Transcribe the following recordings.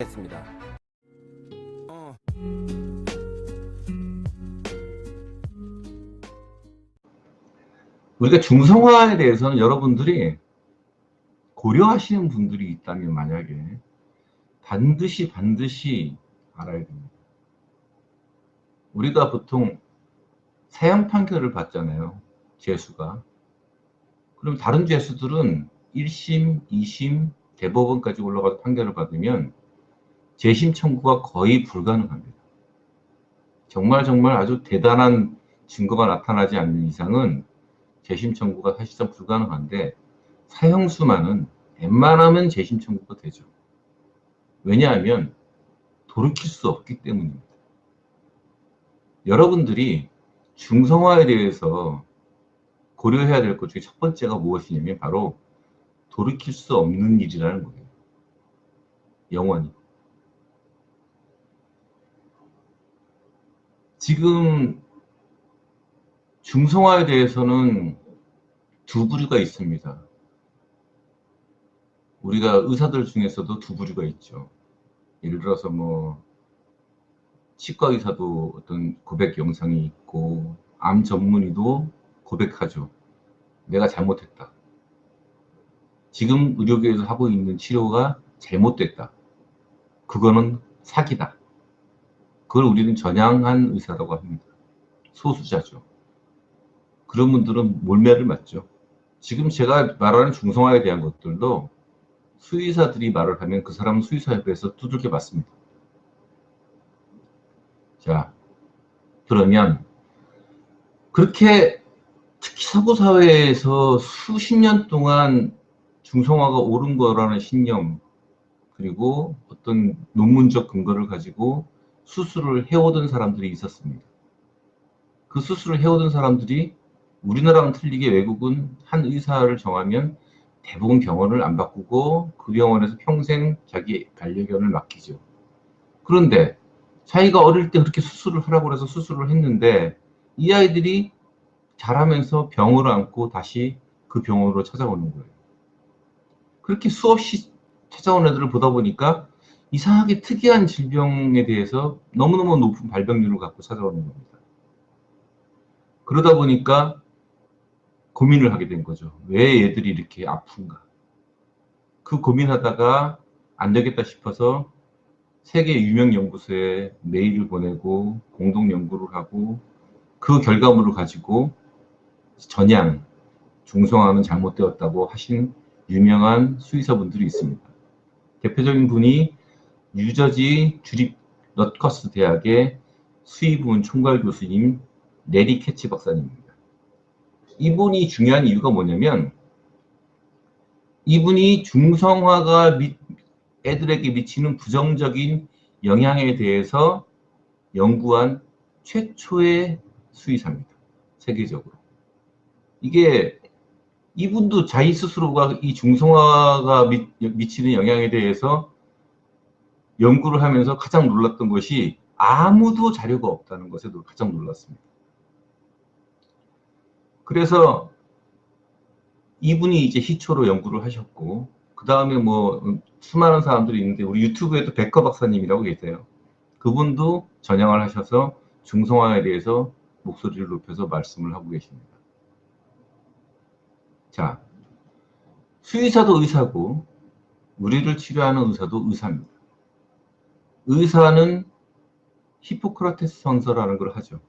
했습니다. 우리가 중성화에 대해서는 여러분들이 고려하시는 분들이 있다면 만약에 반드시 알아야 됩니다. 우리가 보통 사형 판결을 받잖아요. 죄수가. 그럼 다른 죄수들은 1심, 2심, 대법원까지 올라가서 판결을 받으면 재심 청구가 거의 불가능합니다. 정말 아주 대단한 증거가 나타나지 않는 이상은 재심 청구가 사실상 불가능한데, 사형수만은 웬만하면 재심 청구가 되죠. 왜냐하면 돌이킬 수 없기 때문입니다. 여러분들이 중성화에 대해서 고려해야 될 것 중에 첫 번째가 무엇이냐면 바로 돌이킬 수 없는 일이라는 거예요. 영원히. 지금 중성화에 대해서는 두 부류가 있습니다. 우리가 의사들 중에서도 두 부류가 있죠. 예를 들어서 치과 의사도 어떤 고백 영상이 있고, 암 전문의도 고백하죠. 내가 잘못했다. 지금 의료계에서 하고 있는 치료가 잘못됐다. 그거는 사기다. 그걸 우리는 전향한 의사라고 합니다. 소수자죠. 그런 분들은 몰매를 맞죠. 지금 제가 말하는 중성화에 대한 것들도 수의사들이 말을 하면 그 사람은 수의사협회에서 두들겨 맞습니다. 자, 그러면 그렇게 특히 서구 사회에서 수십 년 동안 중성화가 옳은 거라는 신념, 그리고 어떤 논문적 근거를 가지고 수술을 해오던 사람들이 있었습니다. 그 수술을 해오던 사람들이 우리나라랑 틀리게 외국은 한 의사를 정하면 대부분 병원을 안 바꾸고 그 병원에서 평생 자기 반려견을 맡기죠. 그런데 자기가 어릴 때 그렇게 수술을 하라고 해서 수술을 했는데 이 아이들이 자라면서 병을 안고 다시 그 병원으로 찾아오는 거예요. 그렇게 수없이 찾아온 애들을 보다 보니까 이상하게 특이한 질병에 대해서 너무너무 높은 발병률을 갖고 찾아오는 겁니다. 그러다 보니까 고민을 하게 된 거죠. 왜 얘들이 이렇게 아픈가? 그 고민하다가 안 되겠다 싶어서 세계 유명 연구소에 메일을 보내고 공동 연구를 하고 그 결과물을 가지고 전향, 중성화는 잘못되었다고 하신 유명한 수의사분들이 있습니다. 대표적인 분이 뉴저지 주립 럿커스 대학의 수의부문 총괄 교수님 레리 캐치 박사님입니다. 이분이 중요한 이유가 뭐냐면 이분이 중성화가 애들에게 미치는 부정적인 영향에 대해서 연구한 최초의 수의사입니다. 세계적으로. 이게 이분도 자기 스스로가 이 중성화가 미치는 영향에 대해서 연구를 하면서 가장 놀랐던 것이 아무도 자료가 없다는 것에 가장 놀랐습니다. 그래서 이분이 이제 희초로 연구를 하셨고, 그 다음에 수많은 사람들이 있는데, 우리 유튜브에도 백커 박사님이라고 계세요. 그분도 전향을 하셔서 중성화에 대해서 목소리를 높여서 말씀을 하고 계십니다. 자, 수의사도 의사고, 우리를 치료하는 의사도 의사입니다. 의사는 히포크라테스 선서라는 걸 하죠.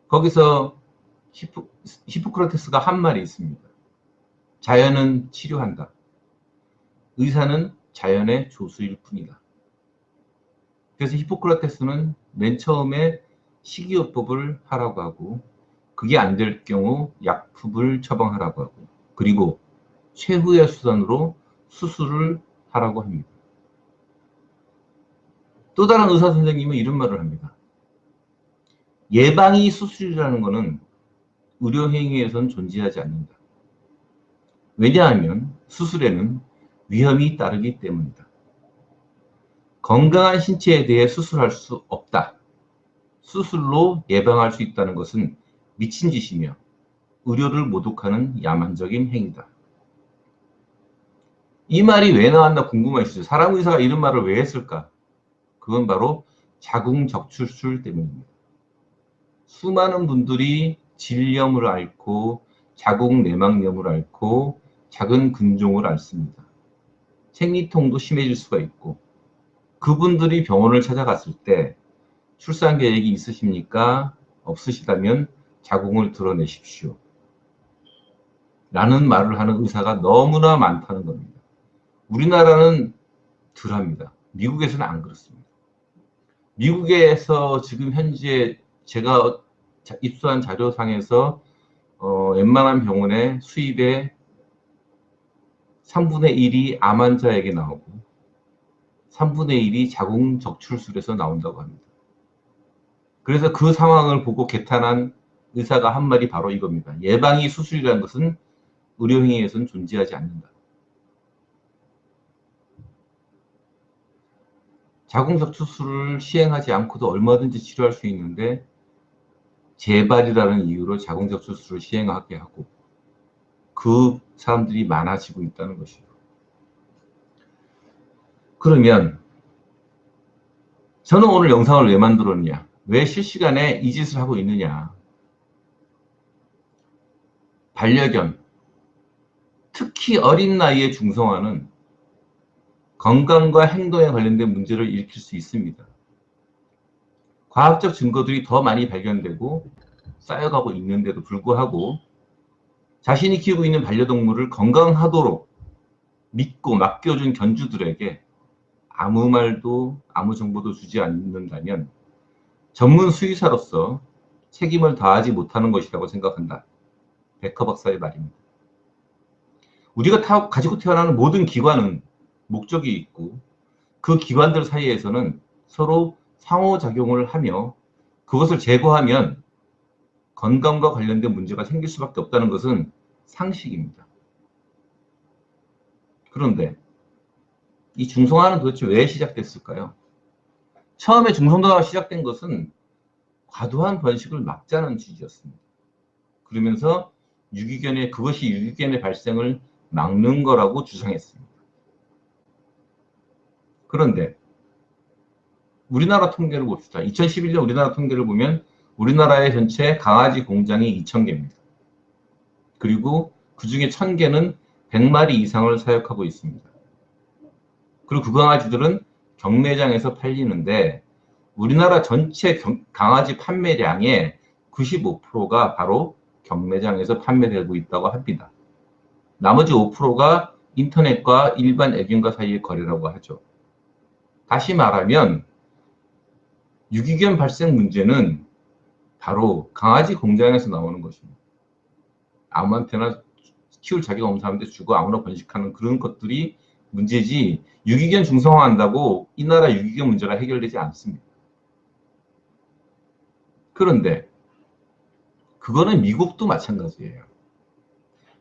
거기서 히포크라테스가 한 말이 있습니다. 자연은 치료한다. 의사는 자연의 조수일 뿐이다. 그래서 히포크라테스는 맨 처음에 식이요법을 하라고 하고, 그게 안 될 경우 약품을 처방하라고 하고, 그리고 최후의 수단으로 수술을 하라고 합니다. 또 다른 의사 선생님은 이런 말을 합니다. 예방이 수술이라는 것은 의료 행위에선 존재하지 않는다. 왜냐하면 수술에는 위험이 따르기 때문이다. 건강한 신체에 대해 수술할 수 없다. 수술로 예방할 수 있다는 것은 미친 짓이며 의료를 모독하는 야만적인 행위다. 이 말이 왜 나왔나 궁금하시죠? 사람 의사가 이런 말을 왜 했을까? 그건 바로 자궁적출술 때문입니다. 수많은 분들이 질염을 앓고 자궁 내막염을 앓고 작은 근종을 앓습니다. 생리통도 심해질 수가 있고 그분들이 병원을 찾아갔을 때 출산 계획이 있으십니까? 없으시다면 자궁을 드러내십시오. 라는 말을 하는 의사가 너무나 많다는 겁니다. 우리나라는 덜합니다. 미국에서는 안 그렇습니다. 미국에서 지금 현재 제가 입수한 자료상에서 웬만한 병원의 수입의 3분의 1이 암 환자에게 나오고 3분의 1이 자궁 적출술에서 나온다고 합니다. 그래서 그 상황을 보고 개탄한 의사가 한 말이 바로 이겁니다. 예방이 수술이라는 것은 의료행위에서는 존재하지 않는다. 자궁적출술을 시행하지 않고도 얼마든지 치료할 수 있는데 재발이라는 이유로 자궁적출술을 시행하게 하고 그 사람들이 많아지고 있다는 것이죠. 그러면 저는 오늘 영상을 왜 만들었냐? 왜 실시간에 이 짓을 하고 있느냐? 반려견, 특히 어린 나이의 중성화는 건강과 행동에 관련된 문제를 일으킬 수 있습니다. 과학적 증거들이 더 많이 발견되고 쌓여가고 있는데도 불구하고 자신이 키우고 있는 반려동물을 건강하도록 믿고 맡겨준 견주들에게 아무 말도 아무 정보도 주지 않는다면 전문 수의사로서 책임을 다하지 못하는 것이라고 생각한다. 베커 박사의 말입니다. 우리가 가지고 태어나는 모든 기관은 목적이 있고 그 기관들 사이에서는 서로 상호작용을 하며 그것을 제거하면 건강과 관련된 문제가 생길 수밖에 없다는 것은 상식입니다. 그런데 이 중성화는 도대체 왜 시작됐을까요? 처음에 중성화가 시작된 것은 과도한 번식을 막자는 취지였습니다. 그러면서 그것이 유기견의 발생을 막는 거라고 주장했습니다. 그런데 우리나라 통계를 봅시다. 2011년 우리나라 통계를 보면 우리나라의 전체 강아지 공장이 2,000개입니다. 그리고 그 중에 1,000개는 100마리 이상을 사육하고 있습니다. 그리고 그 강아지들은 경매장에서 팔리는데 우리나라 전체 강아지 판매량의 95%가 바로 경매장에서 판매되고 있다고 합니다. 나머지 5%가 인터넷과 일반 애견가 사이의 거래라고 하죠. 다시 말하면 유기견 발생 문제는 바로 강아지 공장에서 나오는 것입니다. 아무한테나 키울 자격 없는 사람한테 주고 아무나 번식하는 그런 것들이 문제지 유기견 중성화한다고 이 나라 유기견 문제가 해결되지 않습니다. 그런데 그거는 미국도 마찬가지예요.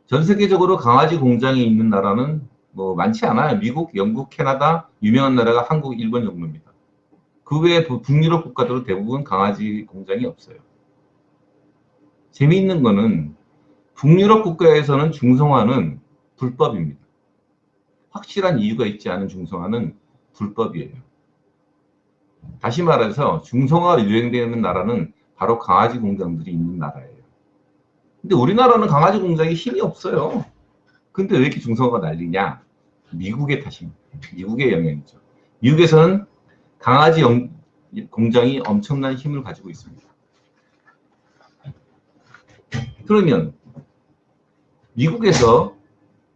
전 세계적으로 강아지 공장이 있는 나라는 뭐 많지 않아요. 미국, 영국, 캐나다, 유명한 나라가 한국, 일본 정도입니다. 그 외에 북유럽 국가들은 대부분 강아지 공장이 없어요. 재미있는 거는 북유럽 국가에서는 중성화는 불법입니다. 확실한 이유가 있지 않은 중성화는 불법이에요. 다시 말해서 중성화가 유행되는 나라는 바로 강아지 공장들이 있는 나라예요. 근데 우리나라는 강아지 공장이 힘이 없어요. 근데 왜 이렇게 중성화가 난리냐? 미국의 탓입니다. 미국의 영향이죠. 미국에서는 강아지 공장이 엄청난 힘을 가지고 있습니다. 그러면 미국에서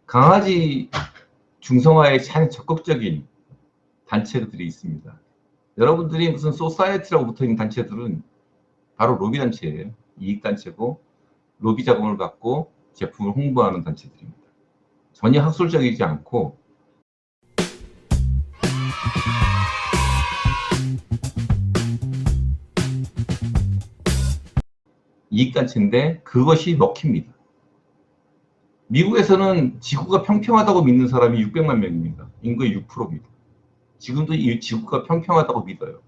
강아지 중성화에 참 적극적인 단체들이 있습니다. 여러분들이 무슨 소사이어티라고 붙어있는 단체들은 바로 로비 단체예요. 이익 단체고 로비 자금을 받고 제품을 홍보하는 단체들입니다. 전혀 학술적이지 않고 이익단체인데 그것이 먹힙니다. 미국에서는 지구가 평평하다고 믿는 사람이 600만 명입니다. 인구의 6%입니다. 지금도 이 지구가 평평하다고 믿어요.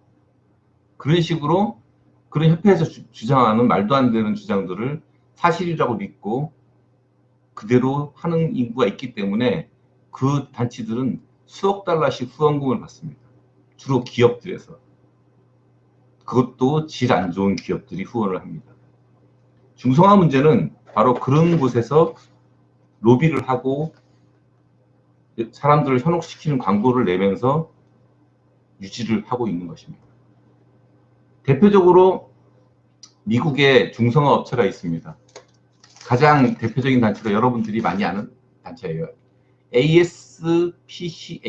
그런 식으로 그런 협회에서 주장하는 말도 안 되는 주장들을 사실이라고 믿고 그대로 하는 인구가 있기 때문에 그 단체들은 수억 달러씩 후원금을 받습니다. 주로 기업들에서. 그것도 질 안 좋은 기업들이 후원을 합니다. 중성화 문제는 바로 그런 곳에서 로비를 하고 사람들을 현혹시키는 광고를 내면서 유지를 하고 있는 것입니다. 대표적으로 미국에 중성화 업체가 있습니다. 가장 대표적인 단체가 여러분들이 많이 아는 단체예요. ASPCA,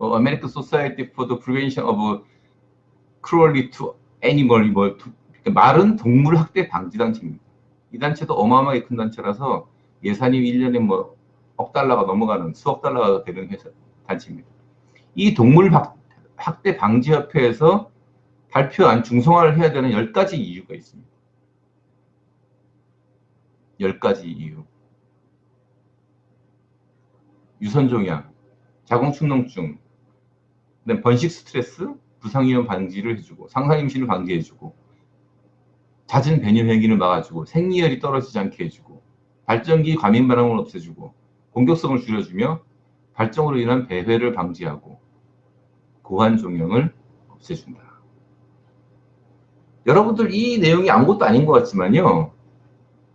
American Society for the Prevention of Cruelty to Animal, 말은 동물 학대 방지 단체입니다. 이 단체도 어마어마하게 큰 단체라서 예산이 1년에 억 달러가 넘어가는, 수억 달러가 되는 단체입니다. 이 동물 학대 방지 협회에서 발표한 중성화를 해야 되는 10가지 이유가 있습니다. 10가지 이유. 유선종양, 자궁축농증, 번식 스트레스, 부상위험 방지를 해주고, 상상임신을 방지해주고, 잦은 배뇨 행위를 막아주고, 생리혈이 떨어지지 않게 해주고, 발전기 과민 반응을 없애주고, 공격성을 줄여주며, 발정으로 인한 배회를 방지하고, 고환종양을 없애준다. 여러분들 이 내용이 아무것도 아닌 것 같지만요,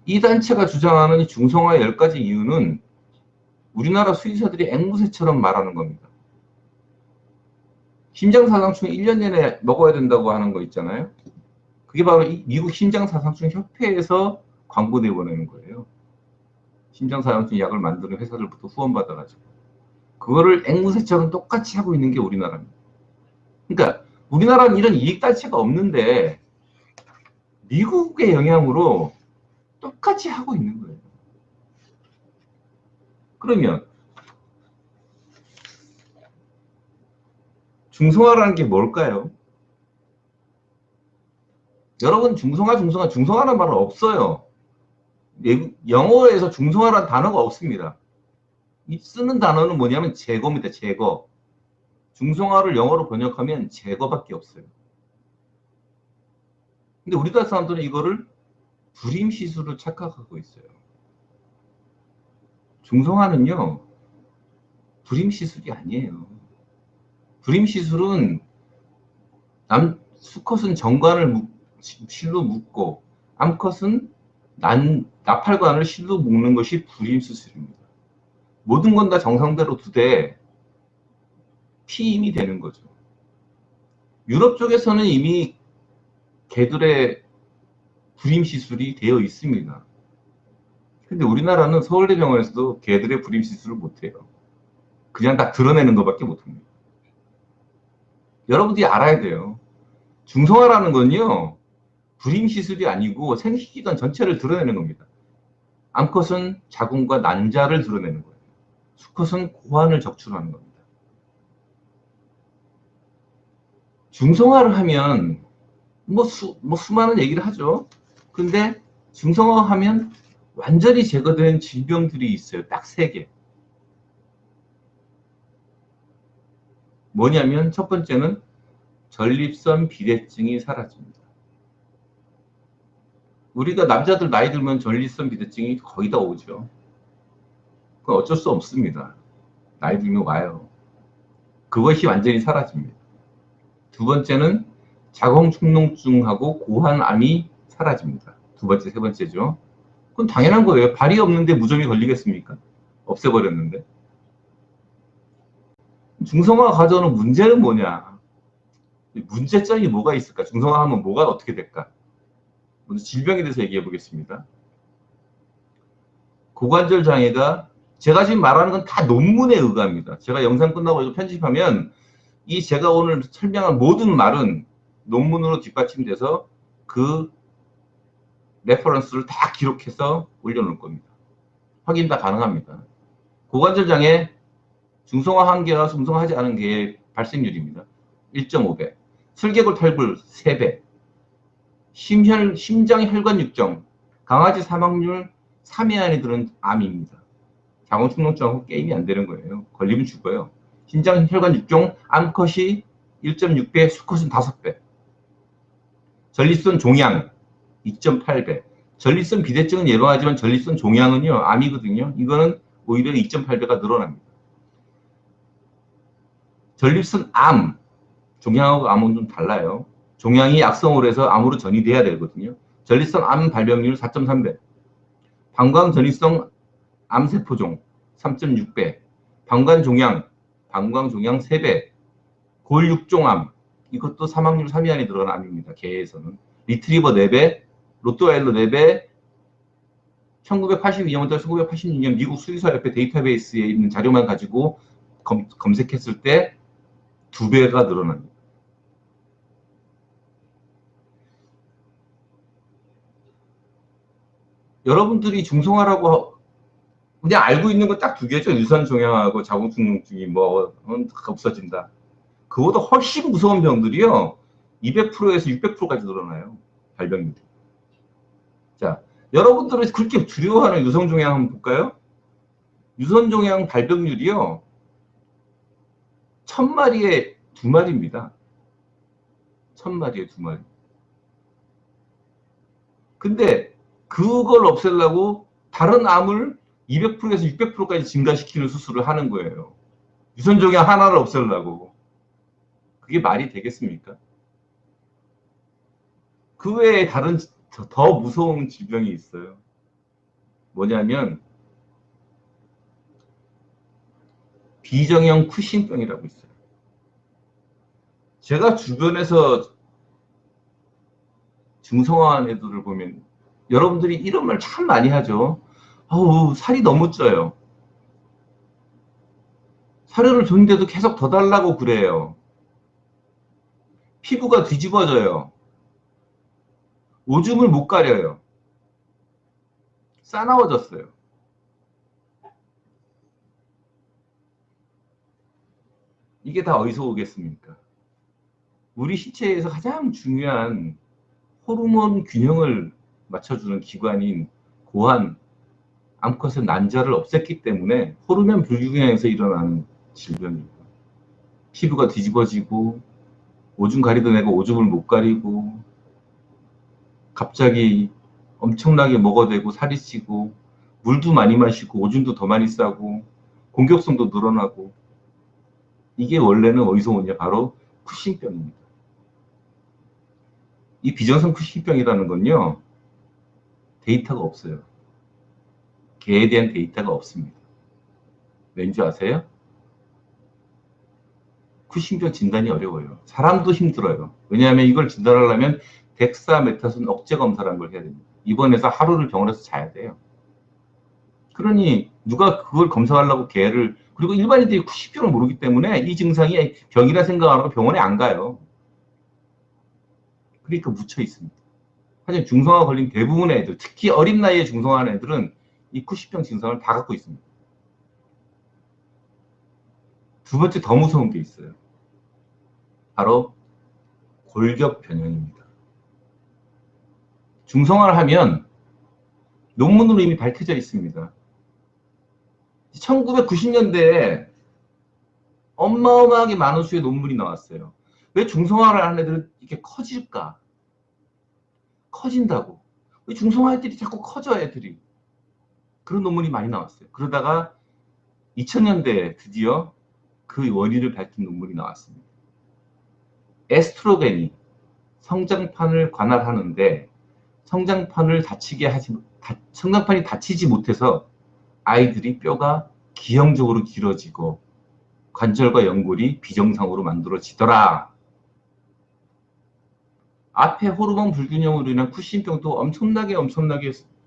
이 단체가 주장하는 이 중성화의 10가지 이유는 우리나라 수의사들이 앵무새처럼 말하는 겁니다. 심장사상충 1년 내내 먹어야 된다고 하는 거 있잖아요. 그게 바로 미국 심장사상충 협회에서 광고 내보내는 거예요. 심장사상충 약을 만드는 회사들부터 후원받아가지고. 그거를 앵무새처럼 똑같이 하고 있는 게 우리나라입니다. 그러니까 우리나라는 이런 이익단체가 없는데 미국의 영향으로 똑같이 하고 있는 거예요. 그러면 중성화라는 게 뭘까요? 여러분 중성화라는 말은 없어요. 영어에서 중성화라는 단어가 없습니다. 쓰는 단어는 뭐냐면 제거입니다. 제거. 중성화를 영어로 번역하면 제거밖에 없어요. 근데 우리나라 사람들은 이거를 불임시술로 착각하고 있어요. 중성화는요, 불임시술이 아니에요. 불임시술은 수컷은 정관을 실로 묶고 암컷은 나팔관을 실로 묶는 것이 불임수술입니다. 모든 건 다 정상대로 두되 피임이 되는 거죠. 유럽 쪽에서는 이미 개들의 불임시술이 되어 있습니다. 근데 우리나라는 서울대병원에서도 개들의 불임시술을 못해요. 그냥 다 드러내는 것밖에 못합니다. 여러분들이 알아야 돼요. 중성화라는 건요, 불임시술이 아니고 생식기관 전체를 드러내는 겁니다. 암컷은 자궁과 난자를 드러내는 거예요. 수컷은 고환을 적출하는 겁니다. 중성화를 하면 수많은 얘기를 하죠. 근데 중성화 하면 완전히 제거된 질병들이 있어요. 딱 3개. 뭐냐면 첫 번째는 전립선 비대증이 사라집니다. 우리가 남자들 나이 들면 전립선 비대증이 거의 다 오죠. 그건 어쩔 수 없습니다. 나이 들면 와요. 그것이 완전히 사라집니다. 두 번째는 자궁축농증하고 고환암이 사라집니다. 두 번째, 세 번째죠. 그건 당연한 거예요. 발이 없는데 무좀이 걸리겠습니까? 없애버렸는데. 중성화가 가져오는 문제는 뭐냐? 문제점이 뭐가 있을까? 중성화하면 뭐가 어떻게 될까? 먼저 질병에 대해서 얘기해 보겠습니다. 고관절 장애가 제가 지금 말하는 건 다 논문에 의거합니다. 제가 영상 끝나고 이거 편집하면 제가 오늘 설명한 모든 말은 논문으로 뒷받침돼서 그 레퍼런스를 다 기록해서 올려놓을 겁니다. 확인 다 가능합니다. 고관절 장애 중성화한 개와 중성화하지 않은 개의 발생률입니다. 1.5배. 슬개골 탈불 3배. 심장 혈관 육정, 강아지 사망률 3위 안에 드는 암입니다. 자궁축농증하고 게임이 안 되는 거예요. 걸리면 죽어요. 심장 혈관 육종, 암컷이 1.6배, 수컷은 5배. 전립선 종양 2.8배. 전립선 비대증은 예방하지만 전립선 종양은요, 암이거든요. 이거는 오히려 2.8배가 늘어납니다. 전립선 암, 종양하고 암은 좀 달라요. 종양이 악성으로 해서 암으로 전이돼야 되거든요. 전립선 암 발병률 4.3배, 방광 전이성 암세포종 3.6배, 방광 종양 3배, 골육종암, 이것도 사망률 3위 안에 들어가는 암입니다. 개에서는. 리트리버 4배, 로트와일러 4배, 1982년부터 1986년 미국 수의사협회 데이터베이스에 있는 자료만 가지고 검색했을 때 2배가 늘어납니다. 여러분들이 중성화라고 그냥 알고 있는 건 딱 2개죠. 유선 종양하고 자궁중증이 뭐 없어진다. 그보다 훨씬 무서운 병들이요. 200%에서 600%까지 늘어나요. 발병률이. 자, 여러분들은 그렇게 두려워하는 유선종양 한번 볼까요? 유선종양 발병률이요. 1000마리에 2마리입니다. 1000마리에 2마리. 근데 그걸 없애려고 다른 암을 200%에서 600%까지 증가시키는 수술을 하는 거예요. 유선종양 하나를 없애려고. 그게 말이 되겠습니까? 그 외에 다른 더 무서운 질병이 있어요. 뭐냐면 비정형 쿠신병이라고 있어요. 제가 주변에서 중성화한 애들을 보면 여러분들이 이런 말 참 많이 하죠. 어우, 살이 너무 쪄요. 사료를 줬는데도 계속 더 달라고 그래요. 피부가 뒤집어져요. 오줌을 못 가려요. 싸나워졌어요. 이게 다 어디서 오겠습니까? 우리 신체에서 가장 중요한 호르몬 균형을 맞춰주는 기관인 고환, 암컷의 난자를 없앴기 때문에 호르몬 불균형에서 일어나는 질병입니다. 피부가 뒤집어지고 오줌 가리던 애가 오줌을 못 가리고 갑자기 엄청나게 먹어대고 살이 찌고 물도 많이 마시고 오줌도 더 많이 싸고 공격성도 늘어나고 이게 원래는 어디서 오냐? 바로 쿠신병입니다. 이 비정상 쿠신병이라는 건요. 데이터가 없어요. 개에 대한 데이터가 없습니다. 왠지 아세요? 쿠신병 진단이 어려워요. 사람도 힘들어요. 왜냐하면 이걸 진단하려면 덱사메타손 억제 검사라는 걸 해야 됩니다. 입원해서 하루를 병원에서 자야 돼요. 그러니 누가 그걸 검사하려고 개를, 그리고 일반인들이 쿠신병을 모르기 때문에 이 증상이 병이라 생각하고 병원에 안 가요. 그러니까 묻혀 있습니다. 하지만 중성화 걸린 대부분의 애들, 특히 어린 나이에 중성화하는 애들은 이 쿠신병 증상을 다 갖고 있습니다. 두 번째 더 무서운 게 있어요. 바로 골격 변형입니다. 중성화를 하면 논문으로 이미 밝혀져 있습니다. 1990년대에 어마어마하게 많은 수의 논문이 나왔어요. 왜 중성화를 하는 애들은 이렇게 커질까? 커진다고. 왜 중성화 애들이 자꾸 커져, 애들이. 그런 논문이 많이 나왔어요. 그러다가 2000년대에 드디어 그 원인을 밝힌 논문이 나왔습니다. 에스트로겐이 성장판을 관할하는데 성장판이 다치지 못해서 아이들이 뼈가 기형적으로 길어지고 관절과 연골이 비정상으로 만들어지더라. 앞에 호르몬 불균형으로 인한 쿠신병도 엄청나게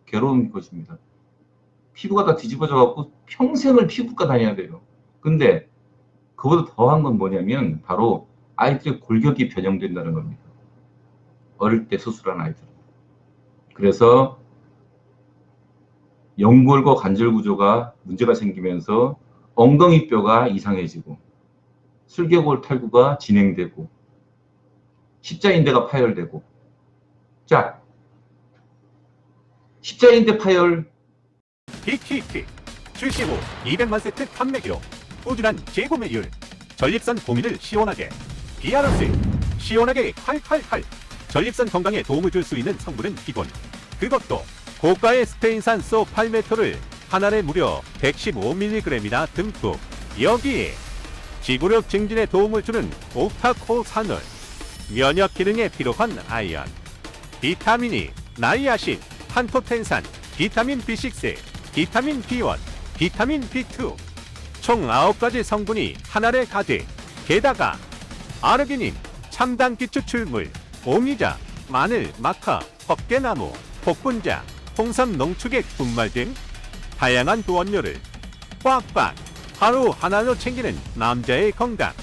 괴로운 것입니다. 피부가 다 뒤집어져 갖고 평생을 피부과 다녀야 돼요. 근데 그보다 더한 건 뭐냐면 바로 아이들의 골격이 변형된다는 겁니다. 어릴 때 수술한 아이들. 그래서 연골과 관절 구조가 문제가 생기면서 엉덩이 뼈가 이상해지고 슬개골 탈구가 진행되고 십자인대가 파열되고. 자, 십자인대 파열. 빅히트 출시 후 200만 세트 판매 기록, 꾸준한 재구매율, 전립선 고민을 시원하게, 비아러스 시원하게 칼칼칼. 전립선 건강에 도움을 줄 수 있는 성분은 기본, 그것도 고가의 스페인산 소 8m를 하나에 무려 115mg이나 듬뿍. 여기에 지구력 증진에 도움을 주는 옥타코산올, 면역 기능에 필요한 아연, 비타민이, 나이아신, 판토텐산, 비타민 B6, 비타민 B1, 비타민 B2, 총 9가지 성분이 하나에 가득. 게다가 아르기닌, 첨단 기초출물, 오미자, 마늘, 마카, 헛개나무, 복분자, 홍삼 농축액 분말 등 다양한 도원료를 꽉꽉 하루 하나로 챙기는 남자의 건강.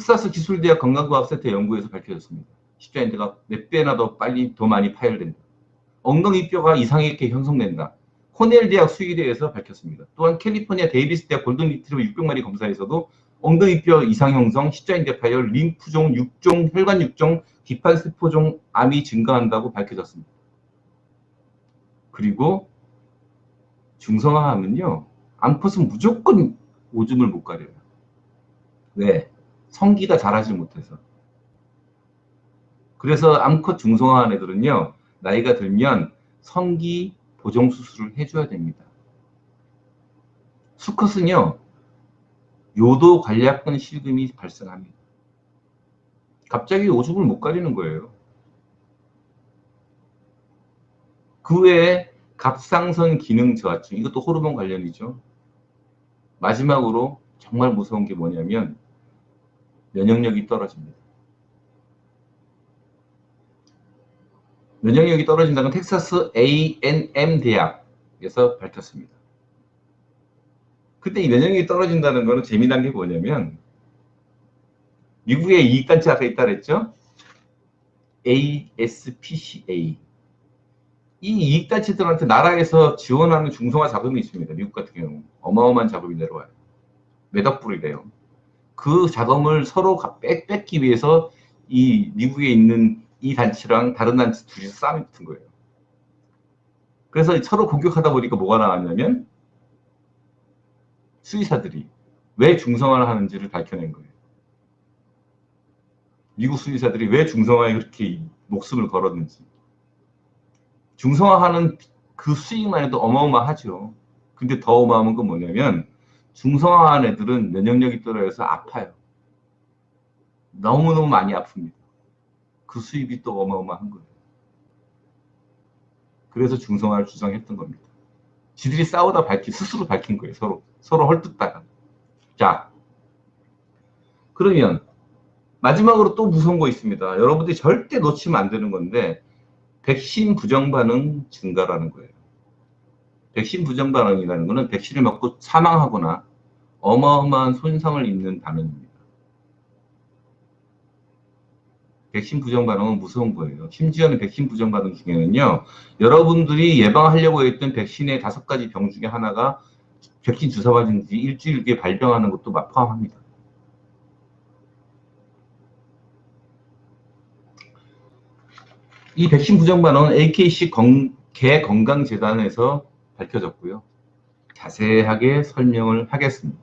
텍사스 기술대학 건강과학센터 연구에서 밝혀졌습니다. 십자인대가 몇 배나 더 빨리 더 많이 파열된다. 엉덩이뼈가 이상하게 형성된다. 코넬 대학 수의대에서 밝혔습니다. 또한 캘리포니아 데이비스 대학 골든 리트리버 600마리 검사에서도 엉덩이뼈 이상 형성, 십자인대 파열, 림프종, 육종, 혈관 육종, 뒷판 세포종 암이 증가한다고 밝혀졌습니다. 그리고 중성화하면요, 암컷은 무조건 오줌을 못 가려요. 왜? 성기가 자라지 못해서. 그래서 암컷 중성화한 애들은요, 나이가 들면 성기 보정 수술을 해줘야 됩니다. 수컷은요, 요도 관략근 실금이 발생합니다. 갑자기 오줌을 못 가리는 거예요. 그 외에 갑상선 기능 저하증, 이것도 호르몬 관련이죠. 마지막으로 정말 무서운 게 뭐냐면 면역력이 떨어집니다. 면역력이 떨어진다는 건 텍사스 A&M 대학에서 밝혔습니다. 그때 이 면역력이 떨어진다는 거는 재미난 게 뭐냐면 미국의 이익단체 아까 있다 그랬죠? ASPCA. 이 이익단체들한테 나라에서 지원하는 중성화 자금이 있습니다. 미국 같은 경우 어마어마한 자금이 내려와요. 몇억 불이 돼요. 그 자금을 서로 뺏기 위해서 이 미국에 있는 이 단체랑 다른 단체 둘이 싸움이 붙은 거예요. 그래서 서로 공격하다 보니까 뭐가 나왔냐면 수의사들이 왜 중성화를 하는지를 밝혀낸 거예요. 미국 수의사들이 왜 중성화에 그렇게 목숨을 걸었는지. 중성화하는 그 수익만 해도 어마어마하죠. 근데 더 어마어마한 건 뭐냐면 중성화한 애들은 면역력이 떨어져서 아파요. 너무너무 많이 아픕니다. 그 수입이 또 어마어마한 거예요. 그래서 중성화를 주장했던 겁니다. 지들이 싸우다 스스로 밝힌 거예요. 서로 헐뜯다가. 자, 그러면 마지막으로 또 무서운 거 있습니다. 여러분들이 절대 놓치면 안 되는 건데 백신 부정 반응 증가라는 거예요. 백신 부정 반응이라는 거는 백신을 맞고 사망하거나 어마어마한 손상을 입는 반응입니다. 백신 부정 반응은 무서운 거예요. 심지어는 백신 부정 반응 중에는요, 여러분들이 예방하려고 했던 백신의 5가지 병 중에 하나가 백신 주사 맞은 지 일주일 뒤에 발병하는 것도 포함합니다. 이 백신 부정 반응은 AKC 개건강재단에서 밝혀졌고요. 자세하게 설명을 하겠습니다.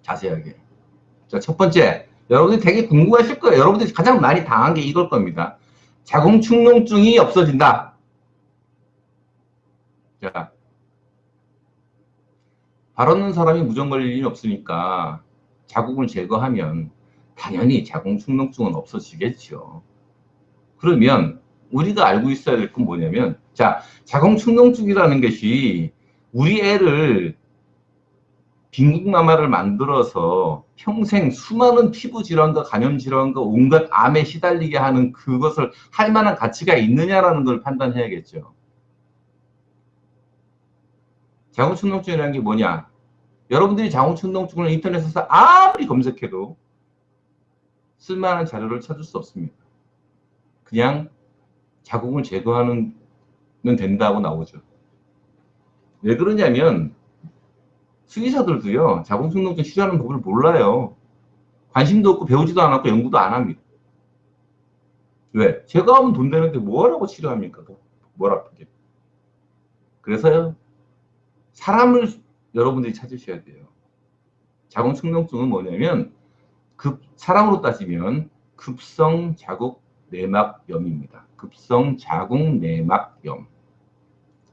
자세하게. 자, 첫 번째, 여러분들이 되게 궁금하실 거예요. 여러분들이 가장 많이 당한 게 이걸 겁니다. 자궁축농증이 없어진다. 자, 발 없는 사람이 무정 걸릴 일이 없으니까 자궁을 제거하면 당연히 자궁축농증은 없어지겠죠. 그러면 우리가 알고 있어야 될 건 뭐냐면, 자, 자궁축농증이라는 것이 우리 애를 빈국마마를 만들어서 평생 수많은 피부 질환과 감염 질환과 온갖 암에 시달리게 하는 그것을 할 만한 가치가 있느냐라는 걸 판단해야겠죠. 자궁축농증이라는 게 뭐냐? 여러분들이 자궁축농증을 인터넷에서 아무리 검색해도 쓸만한 자료를 찾을 수 없습니다. 그냥 자궁을 제거하면 된다고 나오죠. 왜 그러냐면 수의사들도요, 자궁축농증 치료하는 법을 몰라요. 관심도 없고 배우지도 않았고 연구도 안 합니다. 왜? 제거하면 돈 되는데 뭐하라고 치료합니까? 뭘 아프게. 그래서요, 사람을 여러분들이 찾으셔야 돼요. 자궁축농증은 뭐냐면 사람으로 따지면 급성 자궁 내막염입니다. 급성 자궁 내막염.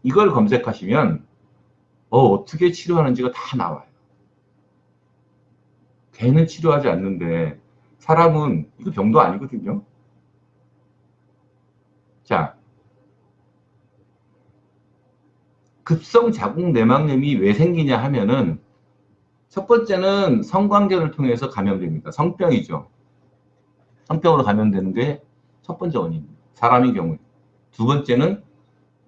이걸 검색하시면 어떻게 치료하는지가 다 나와요. 개는 치료하지 않는데 사람은 이거 병도 아니거든요. 자, 급성 자궁 내막염이 왜 생기냐 하면은 첫 번째는 성관계를 통해서 감염됩니다. 성병이죠. 성병으로 감염되는 게 첫 번째 원인입니다. 사람의 경우에. 두 번째는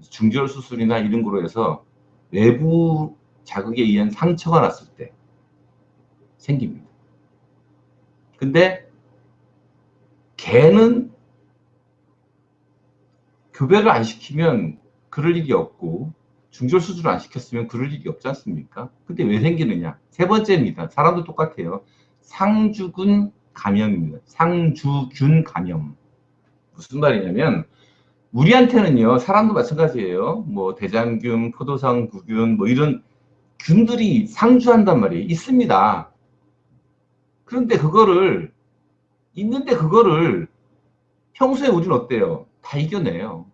중절 수술이나 이런 거로 해서 외부 자극에 의한 상처가 났을 때 생깁니다. 근데 개는 교배를 안 시키면 그럴 일이 없고 중절 수술을 안 시켰으면 그럴 일이 없지 않습니까? 근데 왜 생기느냐? 세 번째입니다. 사람도 똑같아요. 상주균 감염입니다. 상주균 감염. 무슨 말이냐면 우리한테는요, 사람도 마찬가지예요. 뭐 대장균, 포도상구균, 뭐 이런 균들이 상주한단 말이에요. 있습니다. 그런데 그거를 평소에 우리는 어때요? 다 이겨내요.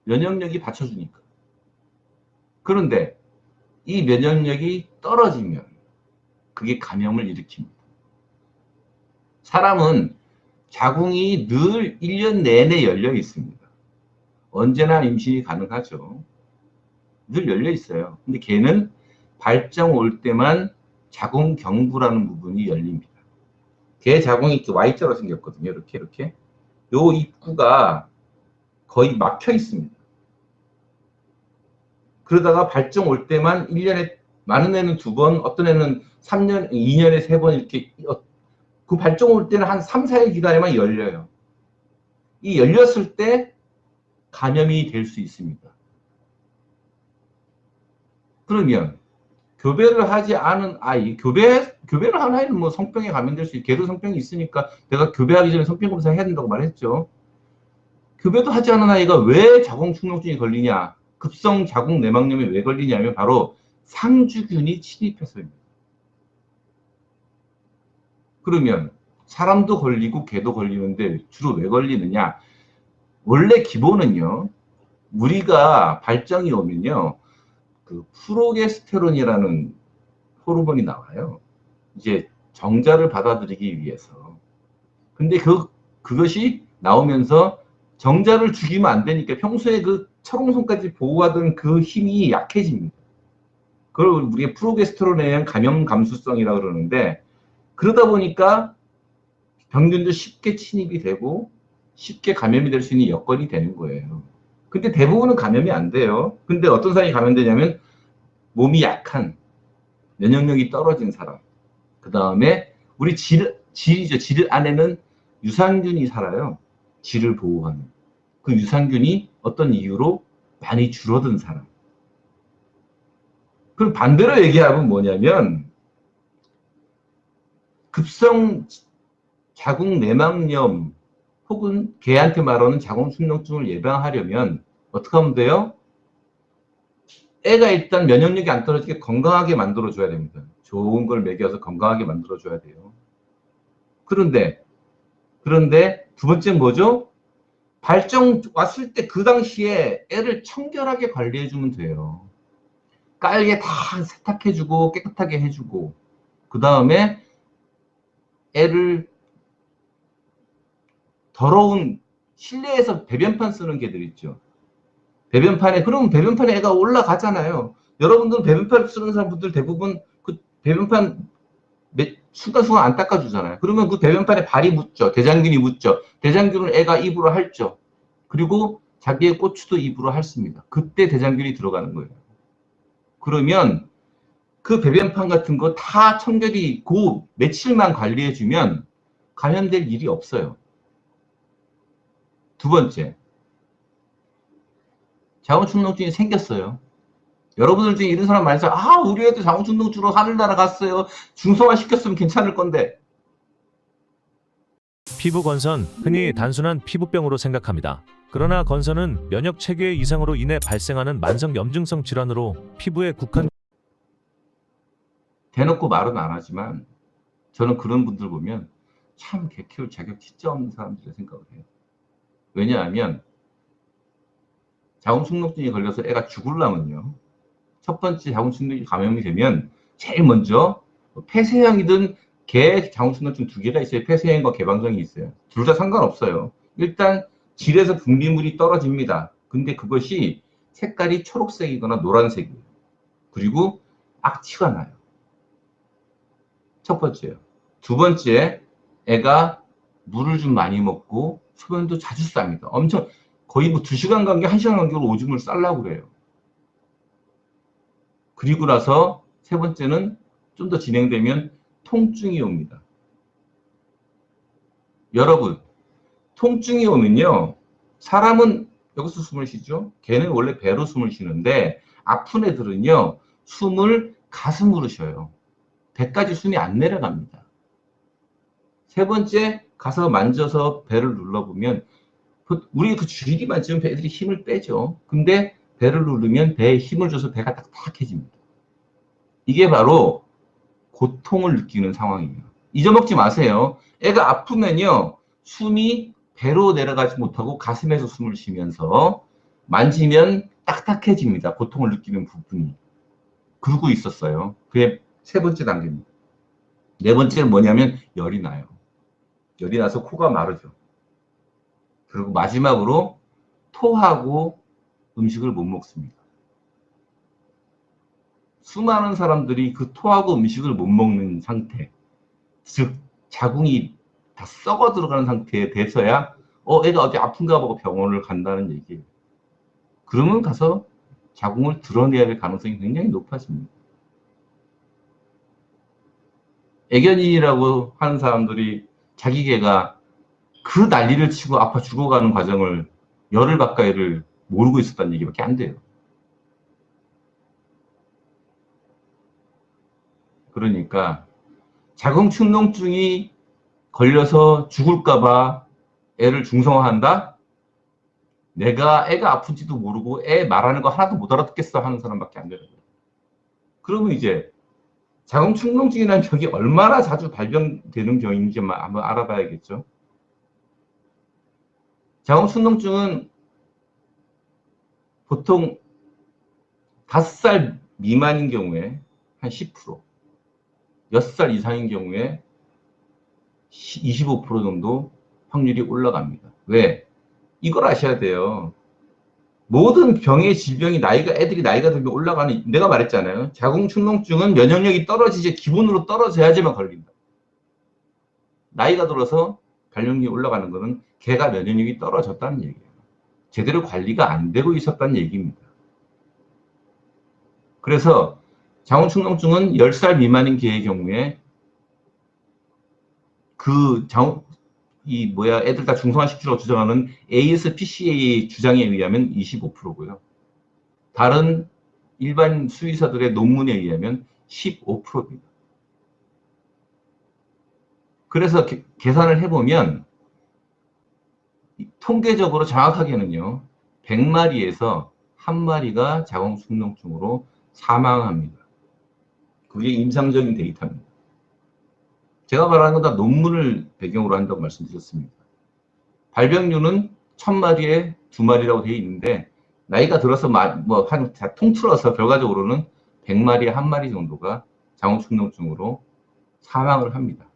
면역력이 받쳐주니까. 그런데 이 면역력이 떨어지면 그게 감염을 일으킵니다. 사람은 자궁이 늘 1년 내내 열려 있습니다. 언제나 임신이 가능하죠. 늘 열려 있어요. 근데 걔는 발정 올 때만 자궁경부라는 부분이 열립니다. 걔 자궁이 이렇게 Y자로 생겼거든요. 이렇게. 요 입구가 거의 막혀 있습니다. 그러다가 발정 올 때만 1년에, 많은 애는 2번, 어떤 애는 3년, 2년에 3번 이렇게, 그 발정 올 때는 한 3, 4일 기다려만 열려요. 이 열렸을 때 감염이 될 수 있습니다. 그러면 교배를 하지 않은 아이, 교배를 한 아이는 뭐 성병에 감염될 수 있고, 걔도 성병이 있으니까 내가 교배하기 전에 성병 검사 해야 된다고 말했죠. 교배도 하지 않은 아이가 왜 자궁축농증이 걸리냐? 급성 자궁 내막염이 왜 걸리냐면 바로 상주균이 침입해서입니다. 그러면 사람도 걸리고 개도 걸리는데 주로 왜 걸리느냐? 원래 기본은요, 우리가 발정이 오면요, 그 프로게스테론이라는 호르몬이 나와요. 이제 정자를 받아들이기 위해서. 근데 그것이 나오면서 정자를 죽이면 안 되니까 평소에 그 철옹성까지 보호하던 그 힘이 약해집니다. 그걸 우리가 프로게스테론에 의한 감염 감수성이라고 그러는데, 그러다 보니까 병균도 쉽게 침입이 되고 쉽게 감염이 될 수 있는 여건이 되는 거예요. 근데 대부분은 감염이 안 돼요. 근데 어떤 사람이 감염되냐면 몸이 약한, 면역력이 떨어진 사람. 그 다음에 우리 질이죠. 질 안에는 유산균이 살아요. 질을 보호하는. 그 유산균이 어떤 이유로 많이 줄어든 사람. 그럼 반대로 얘기하면 뭐냐면 급성 자궁 내막염 혹은 개한테 말하는 자궁축농증을 예방하려면 어떻게 하면 돼요? 애가 일단 면역력이 안 떨어지게 건강하게 만들어줘야 됩니다. 좋은 걸 먹여서 건강하게 만들어줘야 돼요. 그런데 두 번째는 뭐죠? 발정 왔을 때 그 당시에 애를 청결하게 관리해주면 돼요. 깔게 다 세탁해주고 깨끗하게 해주고 그 다음에 애를 더러운 실내에서 배변판 쓰는 개들 있죠. 그러면 배변판에 애가 올라가잖아요. 여러분들은 배변판 쓰는 사람들 대부분 그 배변판 순간순간 안 닦아주잖아요. 그러면 그 배변판에 발이 묻죠. 대장균이 묻죠. 대장균을 애가 입으로 핥죠. 그리고 자기의 꼬추도 입으로 핥습니다. 그때 대장균이 들어가는 거예요. 그러면 그 배변판 같은 거 다 청결히 그 며칠만 관리해주면 감염될 일이 없어요. 두 번째, 자궁축농증이 생겼어요. 여러분들 중에 이런 사람 많이 있어요. 아, 우리 애도 자궁축농증으로 하늘나라 갔어요. 중성화 시켰으면 괜찮을 건데. 피부 건선, 흔히 단순한 피부병으로 생각합니다. 그러나 건선은 면역 체계 이상으로 인해 발생하는 만성 염증성 질환으로 피부에 국한. 대놓고 말은 안 하지만 저는 그런 분들 보면 참 개 키울 자격 진짜 없는 사람들이 생각을 해요. 왜냐하면 자궁축농증이 걸려서 애가 죽으려면요. 첫 번째 자궁축농증 감염이 되면 제일 먼저 폐쇄형이든 개 자궁축농증 두 개가 있어요. 폐쇄형과 개방성이 있어요. 둘 다 상관없어요. 일단 질에서 분비물이 떨어집니다. 근데 그것이 색깔이 초록색이거나 노란색이에요. 그리고 악취가 나요. 첫 번째요. 두 번째, 애가 물을 좀 많이 먹고 소변도 자주 쌉니다. 엄청 거의 뭐 2시간 간격, 1시간 간격으로 오줌을 싸려고 그래요. 그리고 나서 세 번째는 좀 더 진행되면 통증이 옵니다. 여러분, 통증이 오면요. 사람은 여기서 숨을 쉬죠. 개는 원래 배로 숨을 쉬는데 아픈 애들은요. 숨을 가슴으로 쉬어요. 배까지 숨이 안 내려갑니다. 세 번째, 가서 만져서 배를 눌러보면 우리 그 줄기 만지면 애들이 힘을 빼죠. 근데 배를 누르면 배에 힘을 줘서 배가 딱딱해집니다. 이게 바로 고통을 느끼는 상황이에요. 잊어먹지 마세요. 애가 아프면요. 숨이 배로 내려가지 못하고 가슴에서 숨을 쉬면서 만지면 딱딱해집니다. 고통을 느끼는 부분이. 그러고 있었어요. 그게 세 번째 단계입니다. 네 번째는 뭐냐면 열이 나요. 열이 나서 코가 마르죠. 그리고 마지막으로 토하고 음식을 못 먹습니다. 수많은 사람들이 그 토하고 음식을 못 먹는 상태, 즉 자궁이 다 썩어 들어가는 상태에 돼서야 애가 어디 아픈가 보고 병원을 간다는 얘기예요. 그러면 가서 자궁을 드러내야 될 가능성이 굉장히 높아집니다. 애견인이라고 하는 사람들이 자기 개가 그 난리를 치고 아파 죽어가는 과정을 열흘 가까이를 모르고 있었다는 얘기밖에 안 돼요. 그러니까 자궁축농증이 걸려서 죽을까봐 애를 중성화한다? 애가 아픈지도 모르고 애 말하는 거 하나도 못 알아듣겠어 하는 사람밖에 안 되는 거예요. 그러면 이제 자궁축농증이라는 병이 얼마나 자주 발병되는 병인지 한번 알아봐야겠죠. 자궁축농증은 보통 5살 미만인 경우에 한 10%, 6살 이상인 경우에 25% 정도 확률이 올라갑니다. 왜? 이걸 아셔야 돼요. 모든 병의 질병이 애들이 나이가 들면 올라가는, 내가 말했잖아요. 자궁축농증은 면역력이 떨어지지, 기본으로 떨어져야지만 걸린다. 나이가 들어서 발병률이 올라가는 것은 걔가 면역력이 떨어졌다는 얘기예요. 제대로 관리가 안 되고 있었다는 얘기입니다. 그래서 자궁축농증은 10살 미만인 개의 경우에 애들 다 중성화시키라고 주장하는 ASPCA 주장에 의하면 25%고요. 다른 일반 수의사들의 논문에 의하면 15%입니다. 그래서 계산을 해보면 통계적으로 정확하게는요, 100마리에서 1마리가 자궁축농증으로 사망합니다. 그게 임상적인 데이터입니다. 제가 말하는 건 다 논문을 배경으로 한다고 말씀드렸습니다. 발병률은 1000마리에 2마리라고 되어 있는데, 나이가 들어서 통틀어서 결과적으로는 100마리에 1마리 정도가 자궁축농증으로 사망을 합니다.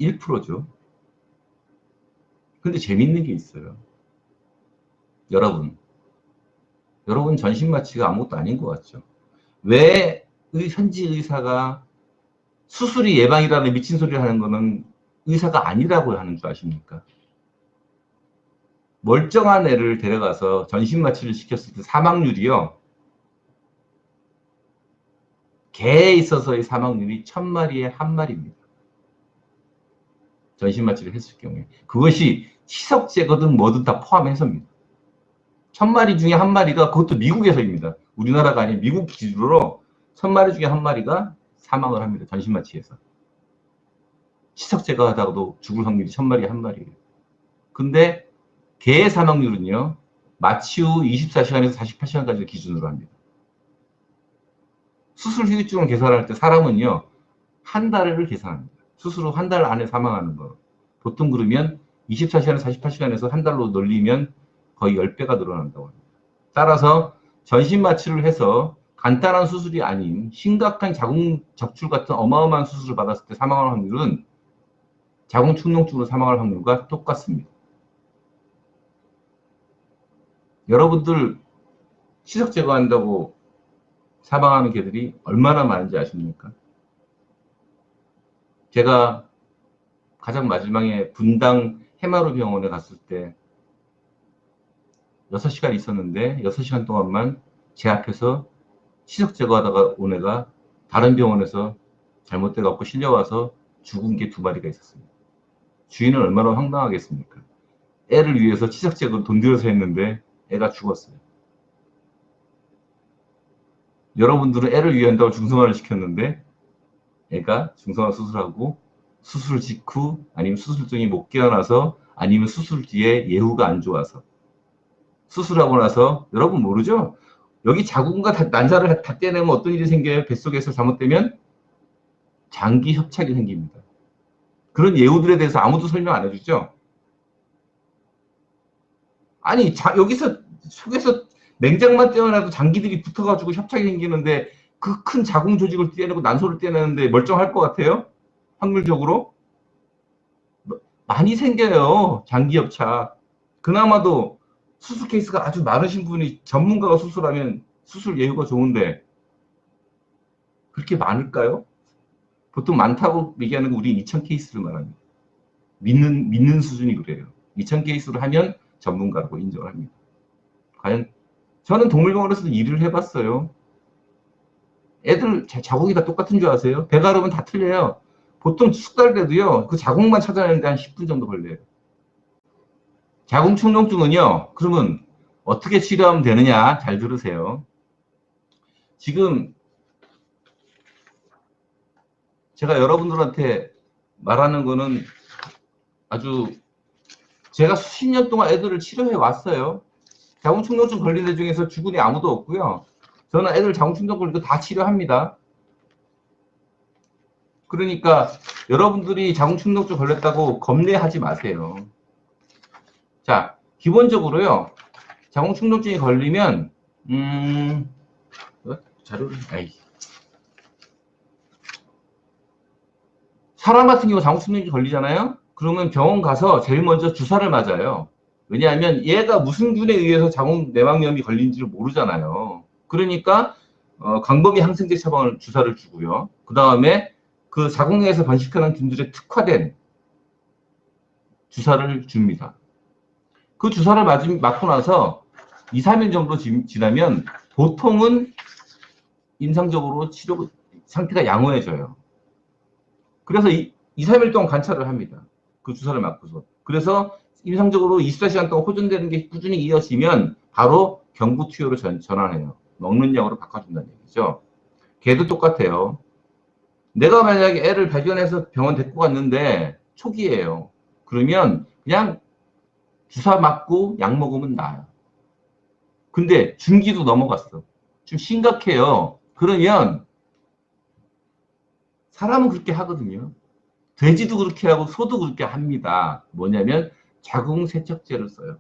1%죠. 근데 재밌는 게 있어요. 여러분 전신마취가 아무것도 아닌 것 같죠? 왜 현지 의사가 수술이 예방이라는 미친 소리를 하는 거는 의사가 아니라고 하는 줄 아십니까? 멀쩡한 애를 데려가서 전신마취를 시켰을 때 사망률이요, 개에 있어서의 사망률이 1000마리에 1마리입니다. 전신마취를 했을 경우에. 그것이 치석제거든 뭐든 다 포함해서입니다. 1000마리 중에 1마리가, 그것도 미국에서입니다. 우리나라가 아닌 미국 기준으로 1000마리 중에 1마리가 사망을 합니다. 전신마취에서. 치석 제거하다가도 죽을 확률이 1000마리에 1마리예요. 근데 개의 사망률은요, 마취 후 24시간에서 48시간까지 기준으로 합니다. 수술 후유증을 계산할 때 사람은요, 한 달을 계산합니다. 수술 후 한 달 안에 사망하는 거. 보통 그러면 24시간에서 48시간에서 한 달로 늘리면 거의 10배가 늘어난다고 합니다. 따라서 전신마취를 해서 간단한 수술이 아닌 심각한 자궁 적출 같은 어마어마한 수술을 받았을 때 사망할 확률은 자궁축농증으로 사망할 확률과 똑같습니다. 여러분들 치석 제거한다고 사망하는 개들이 얼마나 많은지 아십니까? 제가 가장 마지막에 분당 해마루 병원에 갔을 때 6시간 있었는데 6시간 동안만 제 앞에서 치석 제거하다가 온 애가 다른 병원에서 잘못돼 갖고 실려와서 죽은 게 2마리가 있었습니다. 주인은 얼마나 황당하겠습니까? 애를 위해서 치석 제거를 돈 들여서 했는데 애가 죽었어요. 여러분들은 애를 위해 한다고 중성화를 시켰는데 애가 중성화 수술하고 수술 직후 아니면 수술 중에 못 깨어나서 아니면 수술 뒤에 예후가 안 좋아서 수술하고 나서, 여러분 모르죠? 여기 자궁과 난자를 다 떼내면 어떤 일이 생겨요? 뱃속에서 잘못되면 장기 협착이 생깁니다. 그런 예후들에 대해서 아무도 설명 안 해주죠? 아니 여기서 속에서 맹장만 떼어내도 장기들이 붙어가지고 협착이 생기는데 그 큰 자궁 조직을 떼내고 난소를 떼내는데 멀쩡할 것 같아요? 확률적으로? 많이 생겨요. 장기 협착. 그나마도 수술 케이스가 아주 많으신 분이 전문가가 수술하면 수술 예후가 좋은데 그렇게 많을까요? 보통 많다고 얘기하는 거 우리 2000 케이스를 말합니다. 믿는 수준이 그래요. 2000 케이스를 하면 전문가라고 인정을 합니다. 과연 저는 동물병원에서도 일을 해봤어요. 애들 자궁이 다 똑같은 줄 아세요? 배가름은 다 틀려요. 보통 숙달돼도요, 그 자궁만 찾아내는데 한 10분 정도 걸려요. 자궁축농증은요, 그러면 어떻게 치료하면 되느냐? 잘 들으세요. 지금 제가 여러분들한테 말하는 거는 아주 제가 수십 년 동안 애들을 치료해 왔어요. 자궁축농증 걸린 애 중에서 죽은 애 아무도 없고요. 저는 애들 자궁축농증 걸리고 다 치료합니다. 그러니까 여러분들이 자궁축농증 걸렸다고 겁내하지 마세요. 자, 기본적으로요, 자궁축농증이 걸리면 자료를 사람 같은 경우 자궁축농증이 걸리잖아요. 그러면 병원 가서 제일 먼저 주사를 맞아요. 왜냐하면 얘가 무슨 균에 의해서 자궁 내막염이 걸린지를 모르잖아요. 그러니까 광범위 항생제 처방을 주사를 주고요. 그 다음에 그 자궁내에서 번식하는 균들에 특화된 주사를 줍니다. 그 주사를 맞고 나서 2, 3일 정도 지나면 보통은 임상적으로 치료 상태가 양호해져요. 그래서 2, 3일 동안 관찰을 합니다. 그 주사를 맞고서. 그래서 임상적으로 24시간 동안 호전되는 게 꾸준히 이어지면 바로 경부 투여로 전환해요. 먹는 약으로 바꿔준다는 얘기죠. 걔도 똑같아요. 내가 만약에 애를 발견해서 병원 데리고 갔는데 초기예요. 그러면 그냥 주사 맞고 약 먹으면 나아요. 근데 중기도 넘어갔어. 좀 심각해요. 그러면 사람은 그렇게 하거든요. 돼지도 그렇게 하고 소도 그렇게 합니다. 뭐냐면 자궁 세척제를 써요.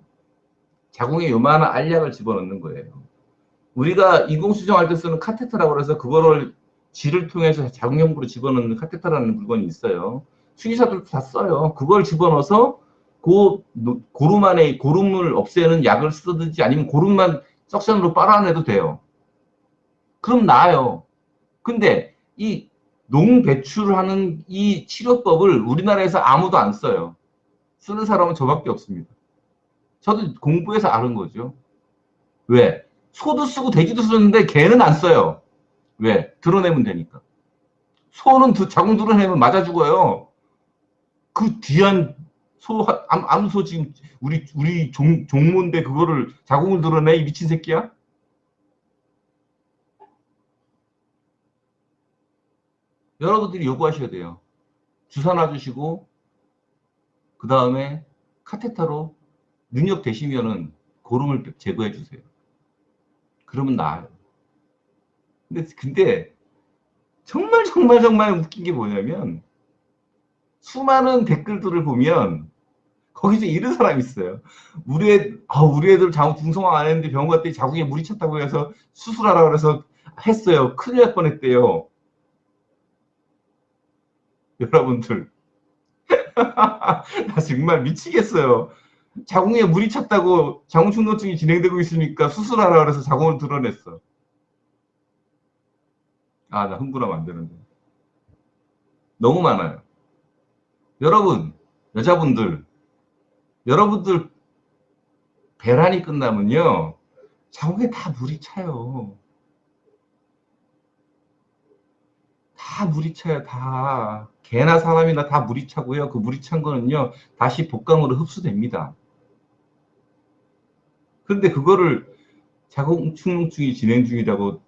자궁에 요만한 알약을 집어넣는 거예요. 우리가 인공수정할 때 쓰는 카테터라고 해서 그거를 질을 통해서 자궁형부로 집어넣는 카테터라는 물건이 있어요. 수의사들도 다 써요. 그걸 집어넣어서 고름 안에 고름을 없애는 약을 쓰든지 아니면 고름만 석션으로 빨아내도 돼요. 그럼 나아요. 근데 이 농배출하는 이 치료법을 우리나라에서 아무도 안 써요. 쓰는 사람은 저밖에 없습니다. 저도 공부해서 아는 거죠. 왜? 소도 쓰고 돼지도 쓰는데 개는 안 써요. 왜? 드러내면 되니까. 소는 자궁 드러내면 맞아 죽어요. 그 귀한 암소 지금 우리 종모인데 그거를 자궁을 드러내? 이 미친 새끼야? 여러분들이 요구하셔야 돼요. 주사 놔주시고 그 다음에 카테터로 능력되시면은 고름을 제거해 주세요. 그러면 나아요. 근데 정말 웃긴 게 뭐냐면 수많은 댓글들을 보면 거기서 이런 사람이 있어요. 우리 애들 자궁 중성화 안 했는데 병원 갔더니 자궁에 물이 찼다고 해서 수술하라고 해서 했어요. 큰일 날 뻔했대요. 여러분들 나 정말 미치겠어요. 자궁에 물이 찼다고 자궁 충농증이 진행되고 있으니까 수술하라 그래서 자궁을 드러냈어. 아, 나 흥분하면 안 되는데. 너무 많아요. 여러분, 여러분들 배란이 끝나면요. 자궁에 다 물이 차요. 다 물이 차요, 다. 개나 사람이나 다 물이 차고요. 그 물이 찬 거는요, 다시 복강으로 흡수됩니다. 그런데 그거를 자궁 충농증이 진행 중이라고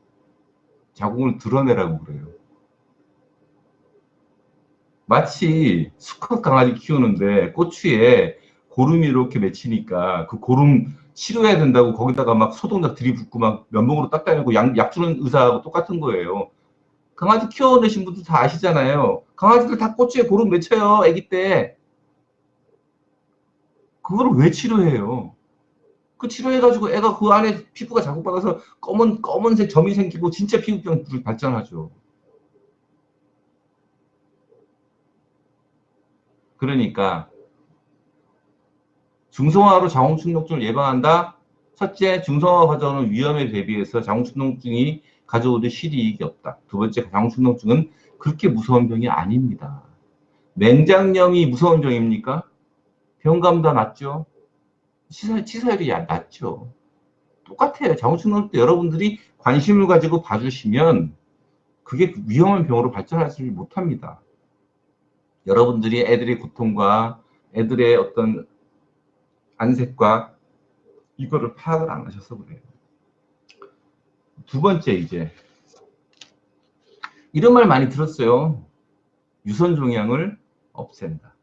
자궁을 드러내라고 그래요. 마치 수컷 강아지 키우는데 꼬추에 고름이 이렇게 맺히니까 그 고름 치료해야 된다고 거기다가 막 소독약 들이붓고 막 면봉으로 닦아내고 약 주는 의사하고 똑같은 거예요. 강아지 키워내신 분들 다 아시잖아요. 강아지들 다 꼬추에 고름 맺혀요, 아기 때. 그거를 왜 치료해요? 그 치료해가지고 애가 그 안에 피부가 자극받아서 검은색 점이 생기고 진짜 피부병 발전하죠. 그러니까 중성화로 자궁축농증을 예방한다. 첫째, 중성화 과정은 위험에 대비해서 자궁축농증이 가져오는 실이익이 없다. 두 번째, 자궁축농증은 그렇게 무서운 병이 아닙니다. 맹장염이 무서운 병입니까? 병감도 낮죠. 치사율이 낮죠. 똑같아요. 자궁축농증 때 여러분들이 관심을 가지고 봐주시면 그게 위험한 병으로 발전하지 못합니다. 여러분들이 애들의 고통과 애들의 어떤 안색과 이거를 파악을 안 하셔서 그래요. 두 번째, 이제 이런 말 많이 들었어요. 유선 종양을 없앤다.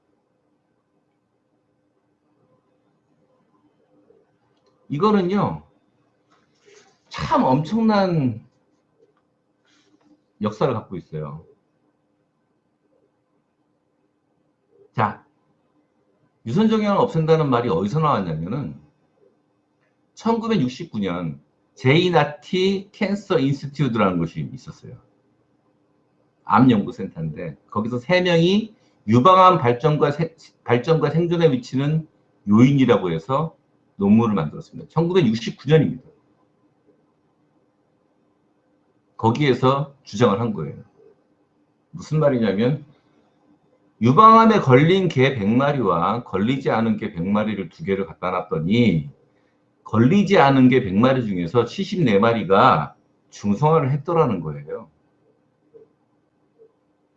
이거는요, 참 엄청난 역사를 갖고 있어요. 자, 유선 종양을 없앤다는 말이 어디서 나왔냐면은 1969년 제이나티 캔서 인스티튜트라는 곳이 있었어요. 암연구센터인데 거기서 3명이 유방암 발전과 생존에 미치는 요인이라고 해서 논문을 만들었습니다. 1969년입니다. 거기에서 주장을 한 거예요. 무슨 말이냐면 유방암에 걸린 개 100마리와 걸리지 않은 개 100마리를 두 개를 갖다 놨더니 걸리지 않은 개 100마리 중에서 74마리가 중성화를 했더라는 거예요.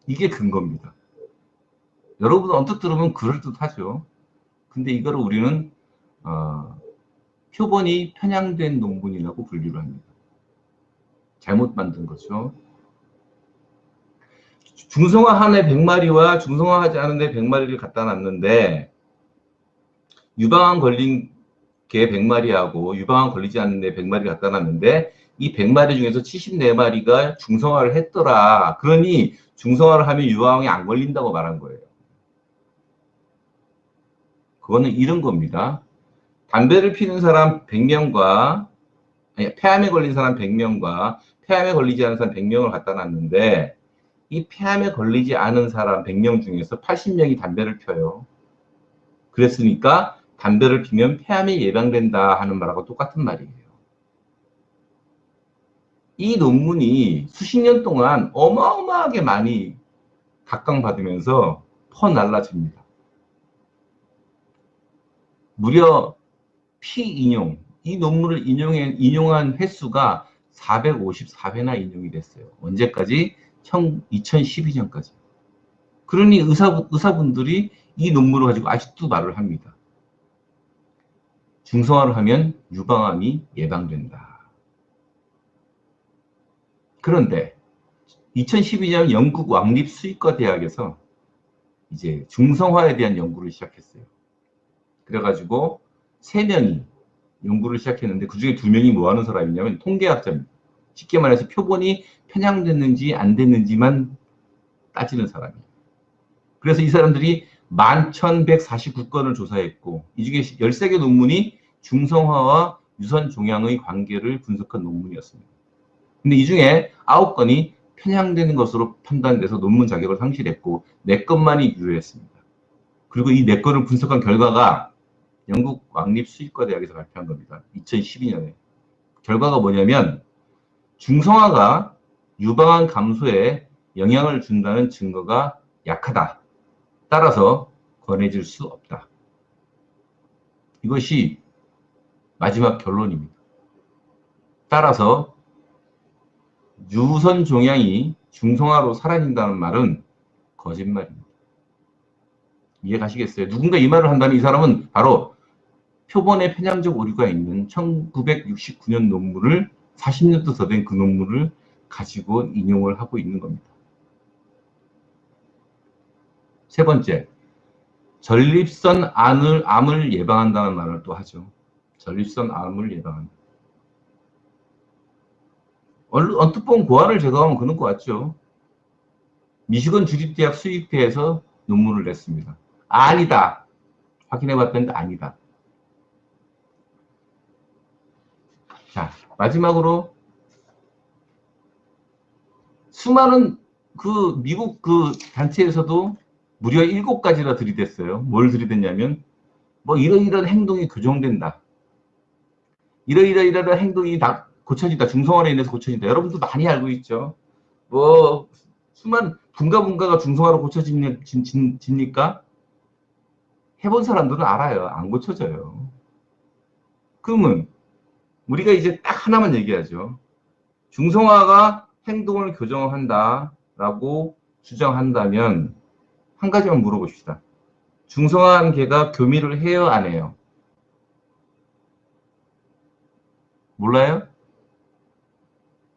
이게 근거입니다. 여러분 언뜻 들으면 그럴듯하죠. 근데 이거를 우리는 표본이 편향된 논문이라고 분류를 합니다. 잘못 만든 거죠. 중성화한 애 100마리와 중성화하지 않은 애 100마리를 갖다 놨는데 유방암 걸린 개 100마리하고 유방암 걸리지 않는 애 100마리 갖다 놨는데 이 100마리 중에서 74마리가 중성화를 했더라. 그러니 중성화를 하면 유방암이 안 걸린다고 말한 거예요. 그거는 이런 겁니다. 담배를 피는 사람 100명과 폐암에 걸린 사람 100명과 폐암에 걸리지 않은 사람 100명을 갖다 놨는데 이 폐암에 걸리지 않은 사람 100명 중에서 80명이 담배를 펴요. 그랬으니까 담배를 피면 폐암이 예방된다 하는 말하고 똑같은 말이에요. 이 논문이 수십 년 동안 어마어마하게 많이 각광받으면서 퍼날라집니다. 무려 피인용, 이 논문을 인용한 횟수가 454회나 인용이 됐어요. 언제까지? 2012년까지. 그러니 의사분들이 이 논문을 가지고 아직도 말을 합니다. 중성화를 하면 유방암이 예방된다. 그런데 2012년 영국 왕립 수의과 대학에서 이제 중성화에 대한 연구를 시작했어요. 그래가지고 3명이 연구를 시작했는데 그 중에 2명이 뭐 하는 사람이냐면 통계학자입니다. 쉽게 말해서 표본이 편향됐는지 안 됐는지만 따지는 사람이에요. 그래서 이 사람들이 11,149건을 조사했고 이 중에 13개 논문이 중성화와 유선 종양의 관계를 분석한 논문이었습니다. 근데 이 중에 9건이 편향되는 것으로 판단돼서 논문 자격을 상실했고 4건만이 유효했습니다. 그리고 이 4건을 분석한 결과가 영국 왕립수의과대학에서 발표한 겁니다. 2012년에. 결과가 뭐냐면 중성화가 유방암 감소에 영향을 준다는 증거가 약하다. 따라서 권해질 수 없다. 이것이 마지막 결론입니다. 따라서 유선 종양이 중성화로 사라진다는 말은 거짓말입니다. 이해가시겠어요? 누군가 이 말을 한다면 이 사람은 바로 표본에 편향적 오류가 있는 1969년 논문을 40년도 더 된 그 논문을 가지고 인용을 하고 있는 겁니다. 세 번째, 전립선 암을 예방한다는 말을 또 하죠. 전립선 암을 예방한다. 언뜻 보면 고환을 제거하면 그런 것 같죠. 미시건 주립대학 수의대에서 논문을 냈습니다. 아니다. 확인해봤더니 아니다. 자, 마지막으로 수많은 그 미국 그 단체에서도 무려 7가지나 들이댔어요. 뭘 들이댔냐면 뭐 이러이러한 행동이 교정된다. 이러이러한 행동이 다 고쳐진다. 중성화로 인해서 고쳐진다. 여러분도 많이 알고 있죠. 뭐 수많은 분가가 중성화로 고쳐집니까? 해본 사람들은 알아요. 안 고쳐져요. 그러면 우리가 이제 딱 하나만 얘기하죠. 중성화가 행동을 교정한다라고 주장한다면 한 가지만 물어봅시다. 중성화한 개가 교미를 해요, 안 해요? 몰라요?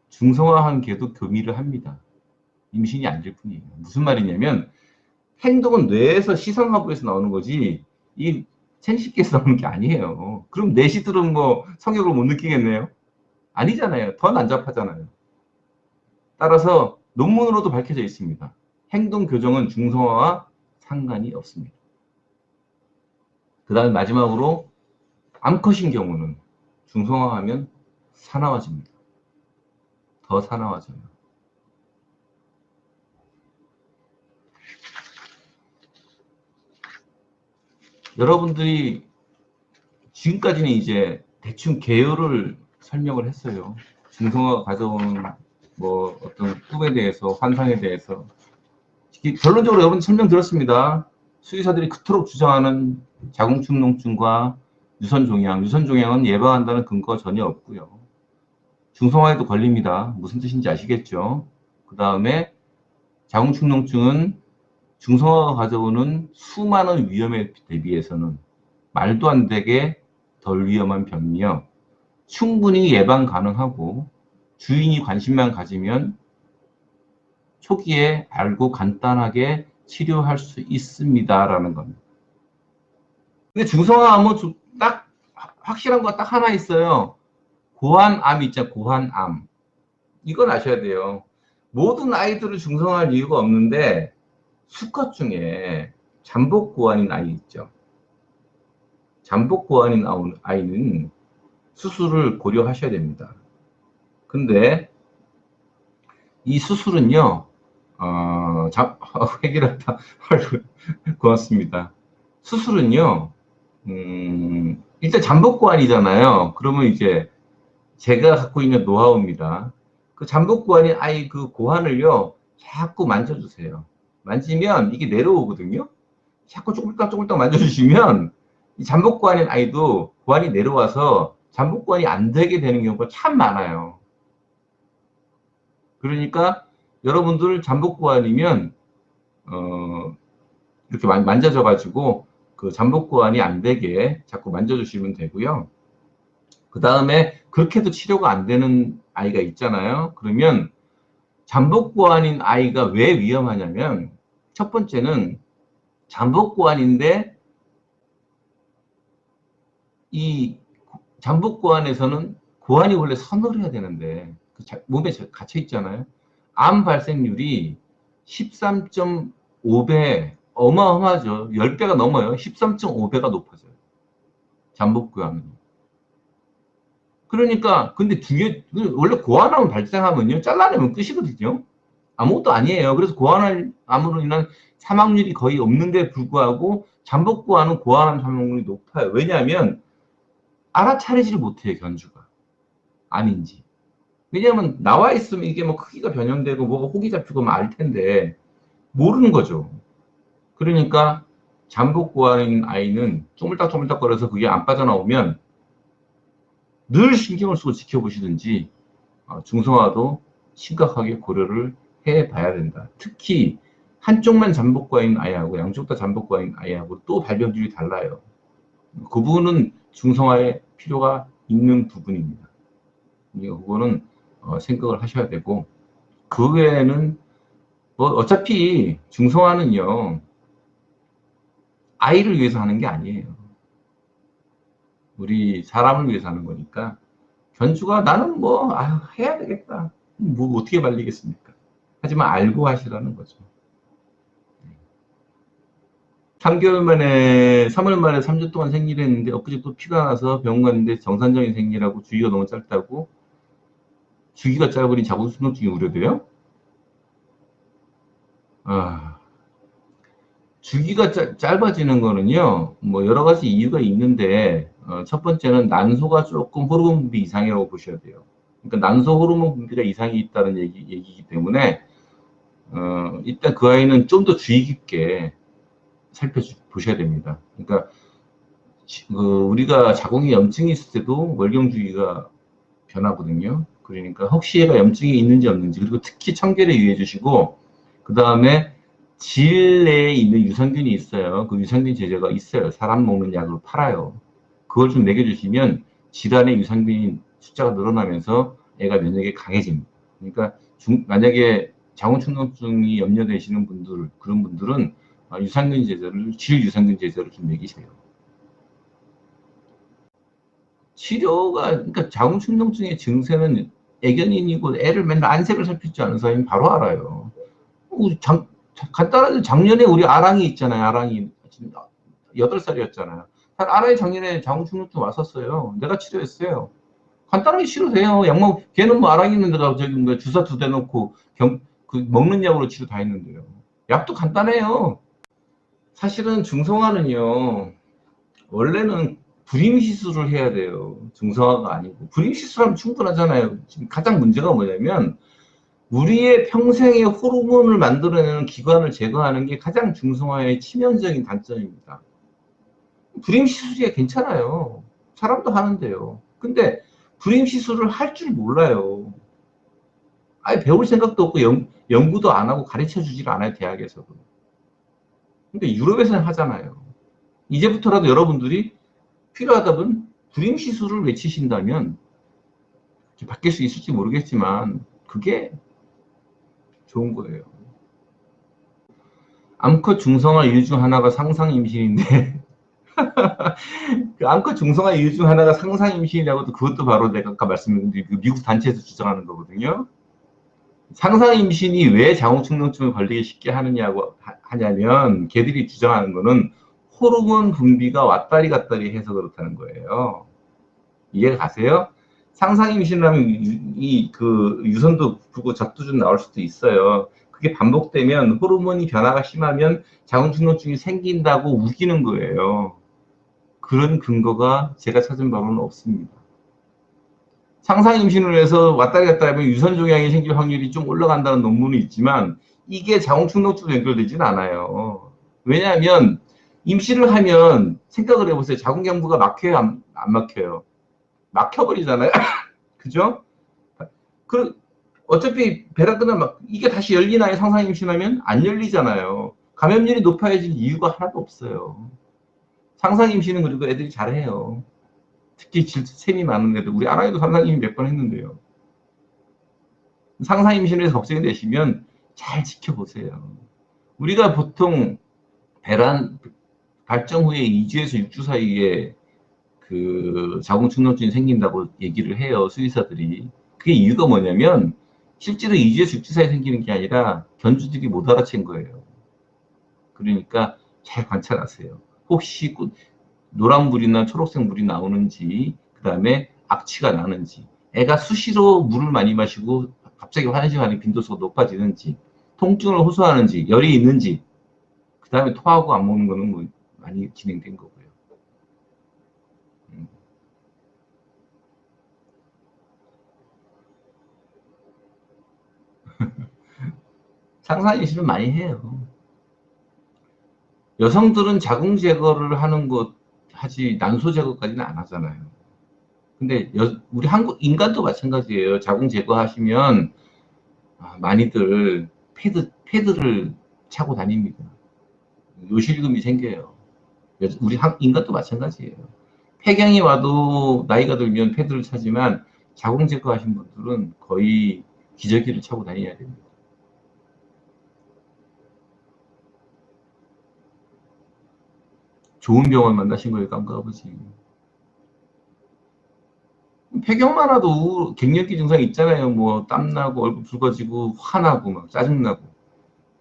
중성화한 개도 교미를 합니다. 임신이 안 될 뿐이에요. 무슨 말이냐면 행동은 뇌에서 시선하부에서 나오는 거지 이 생식기에서 나오는 게 아니에요. 그럼 내시들은 뭐 성욕을 못 느끼겠네요? 아니잖아요. 더 난잡하잖아요. 따라서 논문으로도 밝혀져 있습니다. 행동 교정은 중성화와 상관이 없습니다. 그 다음에 마지막으로 암컷인 경우는 중성화하면 사나워집니다. 더 사나워져요. 여러분들이 지금까지는 이제 대충 개요를 설명을 했어요. 중성화가 가져오는 뭐 어떤 꿈에 대해서, 환상에 대해서. 결론적으로 여러분 설명 들었습니다. 수의사들이 그토록 주장하는 자궁축농증과 유선종양, 유선종양은 예방한다는 근거가 전혀 없고요. 중성화에도 걸립니다. 무슨 뜻인지 아시겠죠? 그 다음에 자궁축농증은 중성화가 가져오는 수많은 위험에 대비해서는 말도 안 되게 덜 위험한 병이며 충분히 예방 가능하고 주인이 관심만 가지면 초기에 알고 간단하게 치료할 수 있습니다라는 겁니다. 근데 중성화하면 딱 확실한 거 딱 하나 있어요. 고환암 있죠, 고환암. 이건 아셔야 돼요. 모든 아이들을 중성화할 이유가 없는데 수컷 중에 잠복고환인 아이 있죠. 잠복고환인 아이는 수술을 고려하셔야 됩니다. 근데 이 수술은요, 해결했다. 고맙습니다. 수술은요, 일단 잠복고환이잖아요. 그러면 이제 제가 갖고 있는 노하우입니다. 그 잠복고환인 아이 그 고환을요, 자꾸 만져주세요. 만지면 이게 내려오거든요. 자꾸 쪼글딱쪼글딱 만져주시면 이 잠복고환인 아이도 고환이 내려와서 잠복고환이 안 되게 되는 경우가 참 많아요. 그러니까 여러분들 잠복고환이면 이렇게 만져져 가지고 그 잠복고환이 안 되게 자꾸 만져주시면 되고요. 그 다음에 그렇게도 치료가 안 되는 아이가 있잖아요. 그러면 잠복고환인 아이가 왜 위험하냐면 첫 번째는 잠복고환인데 이 잠복고환에서는 고환이 원래 선호를 해야 되는데 그 몸에 갇혀 있잖아요. 암 발생률이 13.5배 어마어마하죠. 10배가 넘어요. 13.5배가 높아져요. 잠복고환은. 그러니까 근데 원래 고환암 발생하면요 잘라내면 끝이거든요. 아무것도 아니에요. 그래서 고환암으로 인한 사망률이 거의 없는데 불구하고 잠복고환은 고환암 사망률이 높아요. 왜냐하면 알아차리지를 못해요. 견주가 암인지. 왜냐하면 나와 있으면 이게 뭐 크기가 변형되고 뭐가 혹이 잡히고 막 알 텐데 모르는 거죠. 그러니까 잠복고환인 아이는 쪼물딱쪼물딱거려서 그게 안 빠져나오면 늘 신경을 쓰고 지켜보시든지 중성화도 심각하게 고려를 해봐야 된다. 특히 한쪽만 잠복과인 아이하고 양쪽 다 잠복과인 아이하고 또 발병률이 달라요. 그 부분은 중성화에 필요가 있는 부분입니다. 그거는 생각을 하셔야 되고 그 외에는 뭐 어차피 중성화는요 아이를 위해서 하는 게 아니에요. 우리 사람을 위해서 하는 거니까 견주가 나는 뭐 해야 되겠다. 뭐 어떻게 말리겠습니까? 하지만 알고 하시라는 거죠. 3개월 만에 3월 말에 3주 동안 생리를 했는데 엊그제 또 피가 나서 병원 갔는데 정상적인 생리라고 주기가 너무 짧다고 주기가 짧으니 자궁순통증이 우려돼요? 주기가 짧아지는 거는요 뭐 여러 가지 이유가 있는데 첫 번째는 난소가 조금 호르몬 분비 이상이라고 보셔야 돼요. 그러니까 난소 호르몬 분비가 이상이 있다는 얘기이기 때문에 일단 그 아이는 좀 더 주의 깊게 살펴보셔야 됩니다. 그러니까 우리가 자궁에 염증이 있을 때도 월경 주기가 변하거든요. 그러니까 혹시 얘가 염증이 있는지 없는지 그리고 특히 청결에 유의해 주시고 그 다음에 질 내에 있는 유산균이 있어요. 그 유산균 제제가 있어요. 사람 먹는 약으로 팔아요. 그걸 좀 먹여주시면 질환의 유산균 숫자가 늘어나면서 애가 면역이 강해집니다. 그러니까 만약에 자궁축농증이 염려되시는 분들 그런 분들은 유산균 제제를 질 유산균 제제를 좀 먹이세요. 치료가 그러니까 자궁축농증의 증세는 애견인이고 애를 맨날 안색을 살피지 않은 사람이 바로 알아요. 간단하게 작년에 우리 아랑이 있잖아요. 아랑이 8살이었잖아요. 아랑이 작년에 자궁축농증 왔었어요. 내가 치료했어요. 간단하게 치료돼요. 걔는 뭐 아랑이 있는 데가 저기 뭐 주사 2대 놓고 먹는 약으로 치료 다 했는데요. 약도 간단해요. 사실은 중성화는요. 원래는 불임 시술을 해야 돼요. 중성화가 아니고. 불임 시술하면 충분하잖아요. 지금 가장 문제가 뭐냐면 우리의 평생의 호르몬을 만들어내는 기관을 제거하는 게 가장 중성화의 치명적인 단점입니다. 불임 시술이야 괜찮아요. 사람도 하는데요. 근데 불임 시술을 할 줄 몰라요. 아예 배울 생각도 없고 연구도 안 하고 가르쳐 주질 않아요, 대학에서도. 근데 유럽에서는 하잖아요. 이제부터라도 여러분들이 필요하다면 불임 시술을 외치신다면 바뀔 수 있을지 모르겠지만 그게 좋은 거예요. 암컷 중성화 이유 중 하나가 상상 임신인데 그 암컷 중성화 이유 중 하나가 상상 임신이라고도 그것도 바로 내가 아까 말씀드린 그 미국 단체에서 주장하는 거거든요. 상상 임신이 왜 자궁축농증을 걸리기 쉽게 하냐면 걔들이 주장하는 거는 호르몬 분비가 왔다리 갔다리 해서 그렇다는 거예요. 이해가 가세요? 상상 임신을 하면 그 유선도 부고 젖도 좀 나올 수도 있어요. 그게 반복되면 호르몬이 변화가 심하면 자궁축농증이 생긴다고 우기는 거예요. 그런 근거가 제가 찾은 바로는 없습니다. 상상 임신을 해서 왔다리 갔다리 하면 유선 종양이 생길 확률이 좀 올라간다는 논문은 있지만 이게 자궁축농증으로 연결되지는 않아요. 왜냐하면 임신을 하면 생각을 해보세요. 자궁경부가 막혀요, 안 막혀요? 막혀버리잖아요. 그죠? 어차피 배가 끝나면 이게 다시 열리나요? 상상 임신하면? 안 열리잖아요. 감염률이 높아질 이유가 하나도 없어요. 상상 임신은 그래도 애들이 잘해요. 특히 셈이 많은 애들. 우리 아나이도 상상 임신 몇 번 했는데요. 상상 임신에서 걱정이 되시면 잘 지켜보세요. 우리가 보통 발정 후에 2주에서 6주 사이에 그 자궁축농증이 생긴다고 얘기를 해요. 수의사들이. 그게 이유가 뭐냐면 실제로 2주에서 6주 사이에 생기는 게 아니라 견주들이 못 알아챈 거예요. 그러니까 잘 관찰하세요. 혹시 노란 물이나 초록색 물이 나오는지, 그 다음에 악취가 나는지, 애가 수시로 물을 많이 마시고 갑자기 화장실 가는 빈도수가 높아지는지, 통증을 호소하는지, 열이 있는지, 그 다음에 토하고 안 먹는 거는 뭐 많이 진행된 거고요. 상상 임신을 많이 해요. 여성들은 자궁 제거를 하는 것 하지 난소 제거까지는 안 하잖아요. 근데 우리 인간도 마찬가지예요. 자궁 제거하시면 많이들 패드를 차고 다닙니다. 요실금이 생겨요. 우리 인간도 마찬가지예요. 폐경이 와도 나이가 들면 패드를 차지만 자궁 제거하신 분들은 거의 기저귀를 차고 다녀야 됩니다. 좋은 병원 만나신 거예요, 깜깜아버지. 폐경만 와도 갱년기 증상 있잖아요. 뭐 땀나고 얼굴 붉어지고 화나고 막 짜증나고.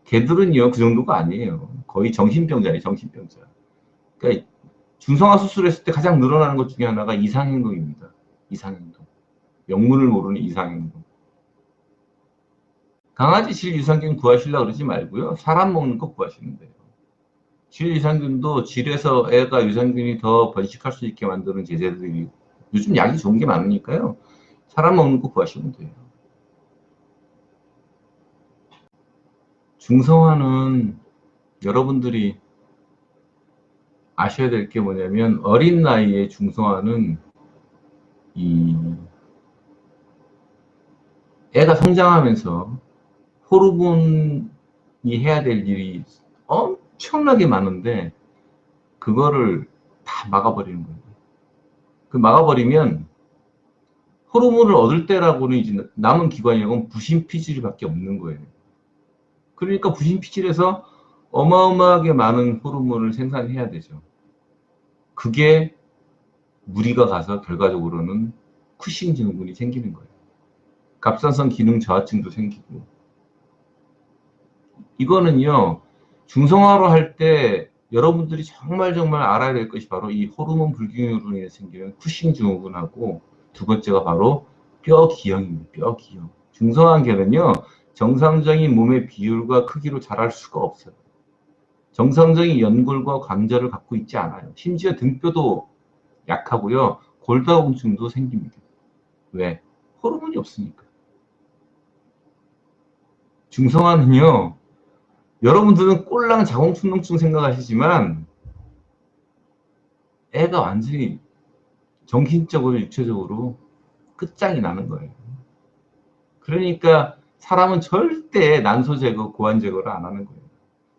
걔들은요 그 정도가 아니에요. 거의 정신병자예요, 정신병자. 그러니까 중성화 수술했을 때 가장 늘어나는 것 중에 하나가 이상행동입니다. 이상행동. 영문을 모르는 이상행동. 강아지 질 유산균 구하시려고 그러지 말고요. 사람 먹는 거 구하시면 돼요. 질 유산균도 질에서 애가 유산균이 더 번식할 수 있게 만드는 제제들이 요즘 약이 좋은 게 많으니까요. 사람 먹는 거 구하시면 돼요. 중성화는 여러분들이 아셔야 될 게 뭐냐면 어린 나이에 중성화는 애가 성장하면서 호르몬이 해야 될 일이 엄청나게 많은데 그거를 다 막아버리는 거예요. 그 막아버리면 호르몬을 얻을 때라고는 이제 남은 기관이라고는 부신피질밖에 없는 거예요. 그러니까 부신피질에서 어마어마하게 많은 호르몬을 생산해야 되죠. 그게 무리가 가서 결과적으로는 쿠싱 증후군이 생기는 거예요. 갑상선 기능 저하증도 생기고. 이거는요, 중성화로 할 때 여러분들이 정말 알아야 될 것이 바로 이 호르몬 불균형으로 인해 생기는 쿠싱 증후군하고 두 번째가 바로 뼈 기형입니다. 뼈 기형. 중성화한 개는요, 정상적인 몸의 비율과 크기로 자랄 수가 없어요. 정상적인 연골과 관절을 갖고 있지 않아요. 심지어 등뼈도 약하고요. 골다공증도 생깁니다. 왜? 호르몬이 없으니까. 중성화는요, 여러분들은 꼴랑 자궁축농증 생각하시지만 애가 완전히 정신적으로 육체적으로 끝장이 나는 거예요. 그러니까 사람은 절대 난소 제거, 고환 제거를 안 하는 거예요.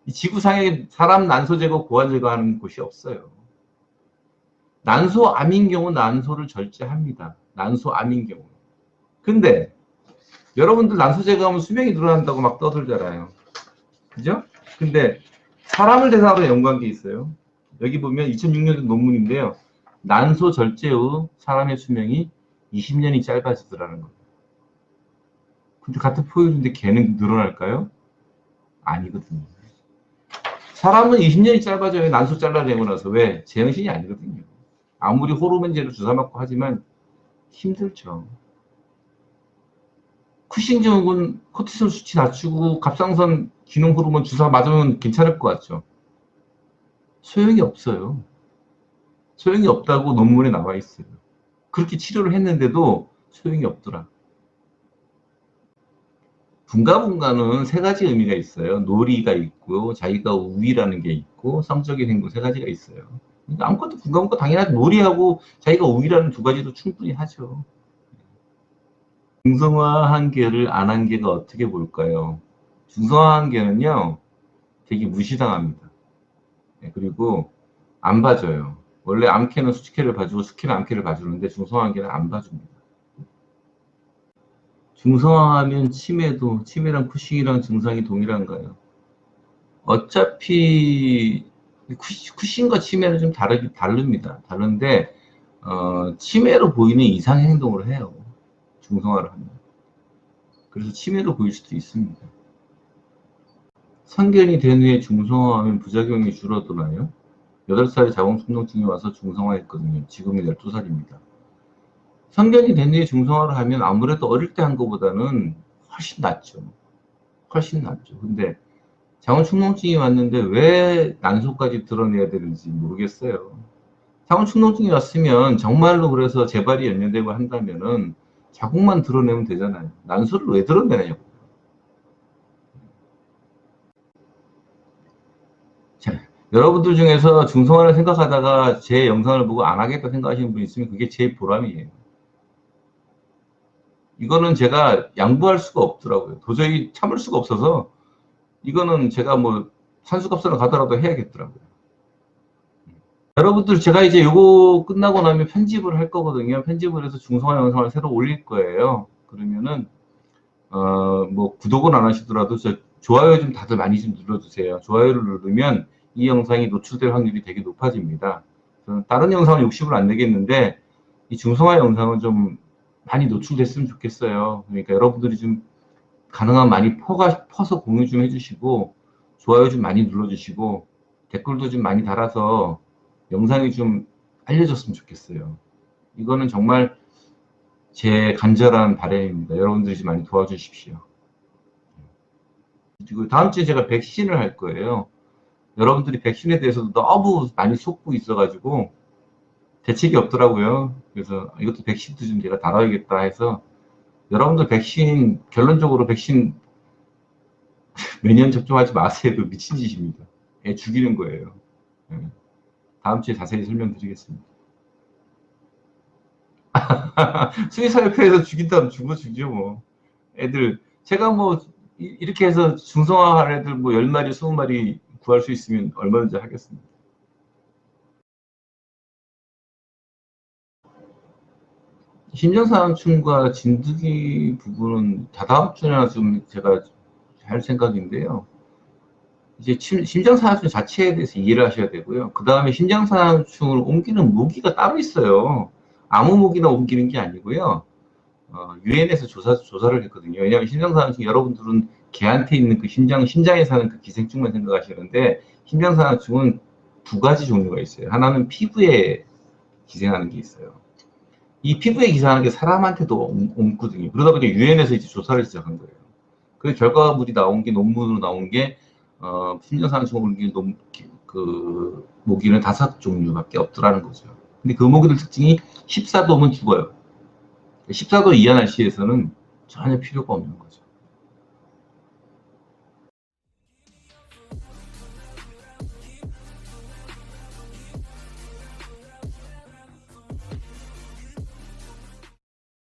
이 지구상에 사람 난소 제거, 고환 제거하는 곳이 없어요. 난소암인 경우 난소를 절제합니다. 난소암인 경우. 근데 여러분들 난소 제거하면 수명이 늘어난다고 막 떠들잖아요. 그죠? 근데 사람을 대상으로 연구한 게 있어요. 여기 보면 2006년 논문인데요. 난소 절제 후 사람의 수명이 20년이 짧아지더라는 거예요. 근데 같은 포유류인데 개는 늘어날까요? 아니거든요. 사람은 20년이 짧아져요. 난소 잘라내고 나서. 왜? 제정신이 아니거든요. 아무리 호르몬제로 주사 맞고 하지만 힘들죠. 쿠싱 증후군 코티솔 수치 낮추고 갑상선 기능 호르몬 주사 맞으면 괜찮을 것 같죠. 소용이 없어요. 소용이 없다고 논문에 나와 있어요. 그렇게 치료를 했는데도 소용이 없더라. 분가분가는 세 가지 의미가 있어요. 놀이가 있고, 자기가 우위라는 게 있고, 성적인 행동 세 가지가 있어요. 그러니까 아무것도 분가분가 당연하게 놀이하고 자기가 우위라는 두 가지도 충분히 하죠. 중성화 계를 안 한 계가 어떻게 볼까요? 중성화 계는요, 되게 무시당합니다. 그리고 안 봐줘요. 원래 암캐는 수치캐를 봐주고 수캐는 암캐를 봐주는데 중성화 계는 안 봐줍니다. 중성화하면 치매랑 쿠싱이랑 증상이 동일한가요? 어차피 쿠싱과 치매는 좀 다릅니다. 다른데 치매로 보이는 이상 행동을 해요. 중성화를 하면. 그래서 치매로 보일 수도 있습니다. 성견이 된 후에 중성화하면 부작용이 줄어드나요? 8살에 자궁축농증이 와서 중성화했거든요. 지금이 12살입니다. 성견이 된 후에 중성화를 하면 아무래도 어릴 때 한 것보다는 훨씬 낫죠. 훨씬 낫죠. 근데 자궁축농증이 왔는데 왜 난소까지 드러내야 되는지 모르겠어요. 자궁축농증이 왔으면 정말로 그래서 재발이 연연되고 한다면은 자궁만 드러내면 되잖아요. 난소를 왜 드러내냐고. 자, 여러분들 중에서 중성화를 생각하다가 제 영상을 보고 안 하겠다 생각하시는 분 있으면 그게 제 보람이에요. 이거는 제가 양보할 수가 없더라고요. 도저히 참을 수가 없어서 이거는 제가 뭐 산수갑산을 가더라도 해야겠더라고요. 여러분들 제가 이제 요거 끝나고 나면 편집을 할 거거든요. 편집을 해서 중성화 영상을 새로 올릴 거예요. 그러면은 뭐 구독은 안 하시더라도 좋아요 좀 다들 많이 좀 눌러주세요. 좋아요를 누르면 이 영상이 노출될 확률이 되게 높아집니다. 다른 영상은 욕심을 안 내겠는데 이 중성화 영상은 좀 많이 노출됐으면 좋겠어요. 그러니까 여러분들이 좀 가능한 많이 퍼서 공유 좀 해주시고 좋아요 좀 많이 눌러주시고 댓글도 좀 많이 달아서 영상이 좀 알려졌으면 좋겠어요. 이거는 정말 제 간절한 바람입니다. 여러분들이 좀 많이 도와주십시오. 그리고 다음 주에 제가 백신을 할 거예요. 여러분들이 백신에 대해서도 너무 많이 속고 있어가지고 대책이 없더라고요. 그래서 이것도 백신도 좀 제가 다뤄야겠다 해서 여러분들 백신, 결론적으로 백신 매년 접종하지 마세요. 미친 짓입니다. 애 죽이는 거예요. 다음 주에 자세히 설명드리겠습니다. 수의사협회에서 죽인다면 죽이죠, 뭐. 애들, 제가 뭐, 이렇게 해서 중성화할 애들 뭐 10마리, 20마리 구할 수 있으면 얼마든지 하겠습니다. 심장사암충과 진드기 부분은 다다음 주나 좀 제가 할 생각인데요. 이제 심장사암충 자체에 대해서 이해를 하셔야 되고요. 그 다음에 심장사암충을 옮기는 무기가 따로 있어요. 아무 무기나 옮기는 게 아니고요. 유엔에서 조사를 했거든요. 왜냐하면 심장사암충 여러분들은 개한테 있는 그 심장에 사는 그 기생충만 생각하시는데 심장사암충은 두 가지 종류가 있어요. 하나는 피부에 기생하는 게 있어요. 이 피부에 기생하는 게 사람한테도 옮거든요. 그러다 보니까 유엔에서 이제 조사를 시작한 거예요. 그 결과물이 나온 게 논문으로 나온 게 심장사암충 옮기는 그 모기는 5종류밖에 없더라는 거죠. 근데 그 모기들 특징이 14도면 죽어요. 14도 이하 날씨에서는 전혀 필요가 없는 거죠.